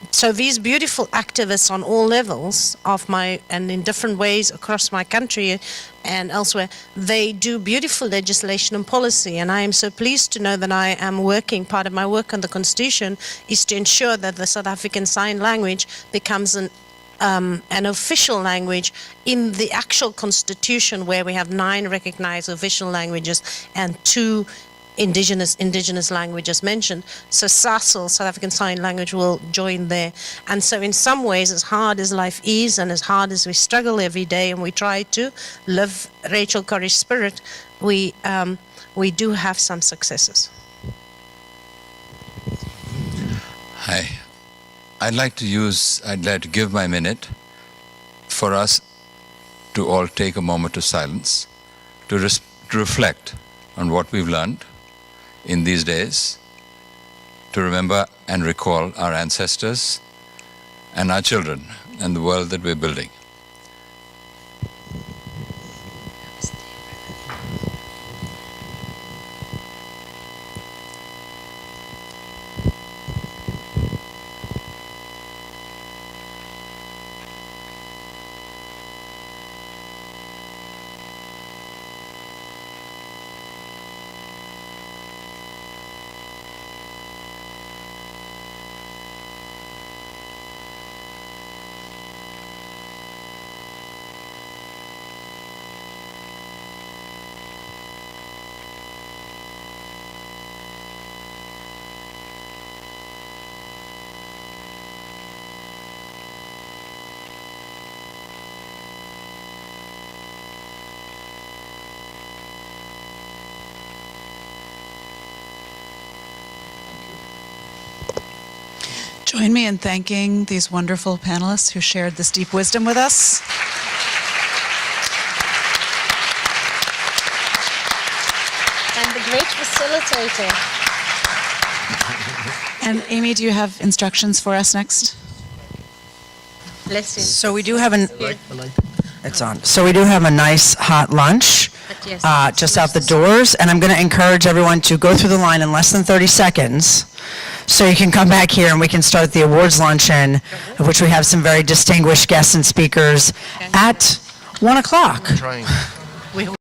So these beautiful activists on all levels and in different ways across my country and elsewhere, they do beautiful legislation and policy, and I am so pleased to know that I am part of my work on the Constitution is to ensure that the South African Sign Language becomes an an official language in the actual constitution, where we have 9 recognized official languages and 2 indigenous languages mentioned. So SASL, South African Sign Language, will join there. And so in some ways, as hard as life is and as hard as we struggle every day and we try to live Rachel Corrie's spirit, we do have some successes. Hi. I'd like to give my minute for us to all take a moment of silence to reflect on what we've learned in these days, to remember and recall our ancestors and our children and the world that we're building. Join me in thanking these wonderful panelists who shared this deep wisdom with us. And the great facilitator. And Amy, do you have instructions for us next? Bless you. So we do have it's on. So we do have a nice hot lunch just out the doors, and I'm going to encourage everyone to go through the line in less than 30 seconds so you can come back here and we can start the awards luncheon, of which we have some very distinguished guests and speakers at 1 o'clock.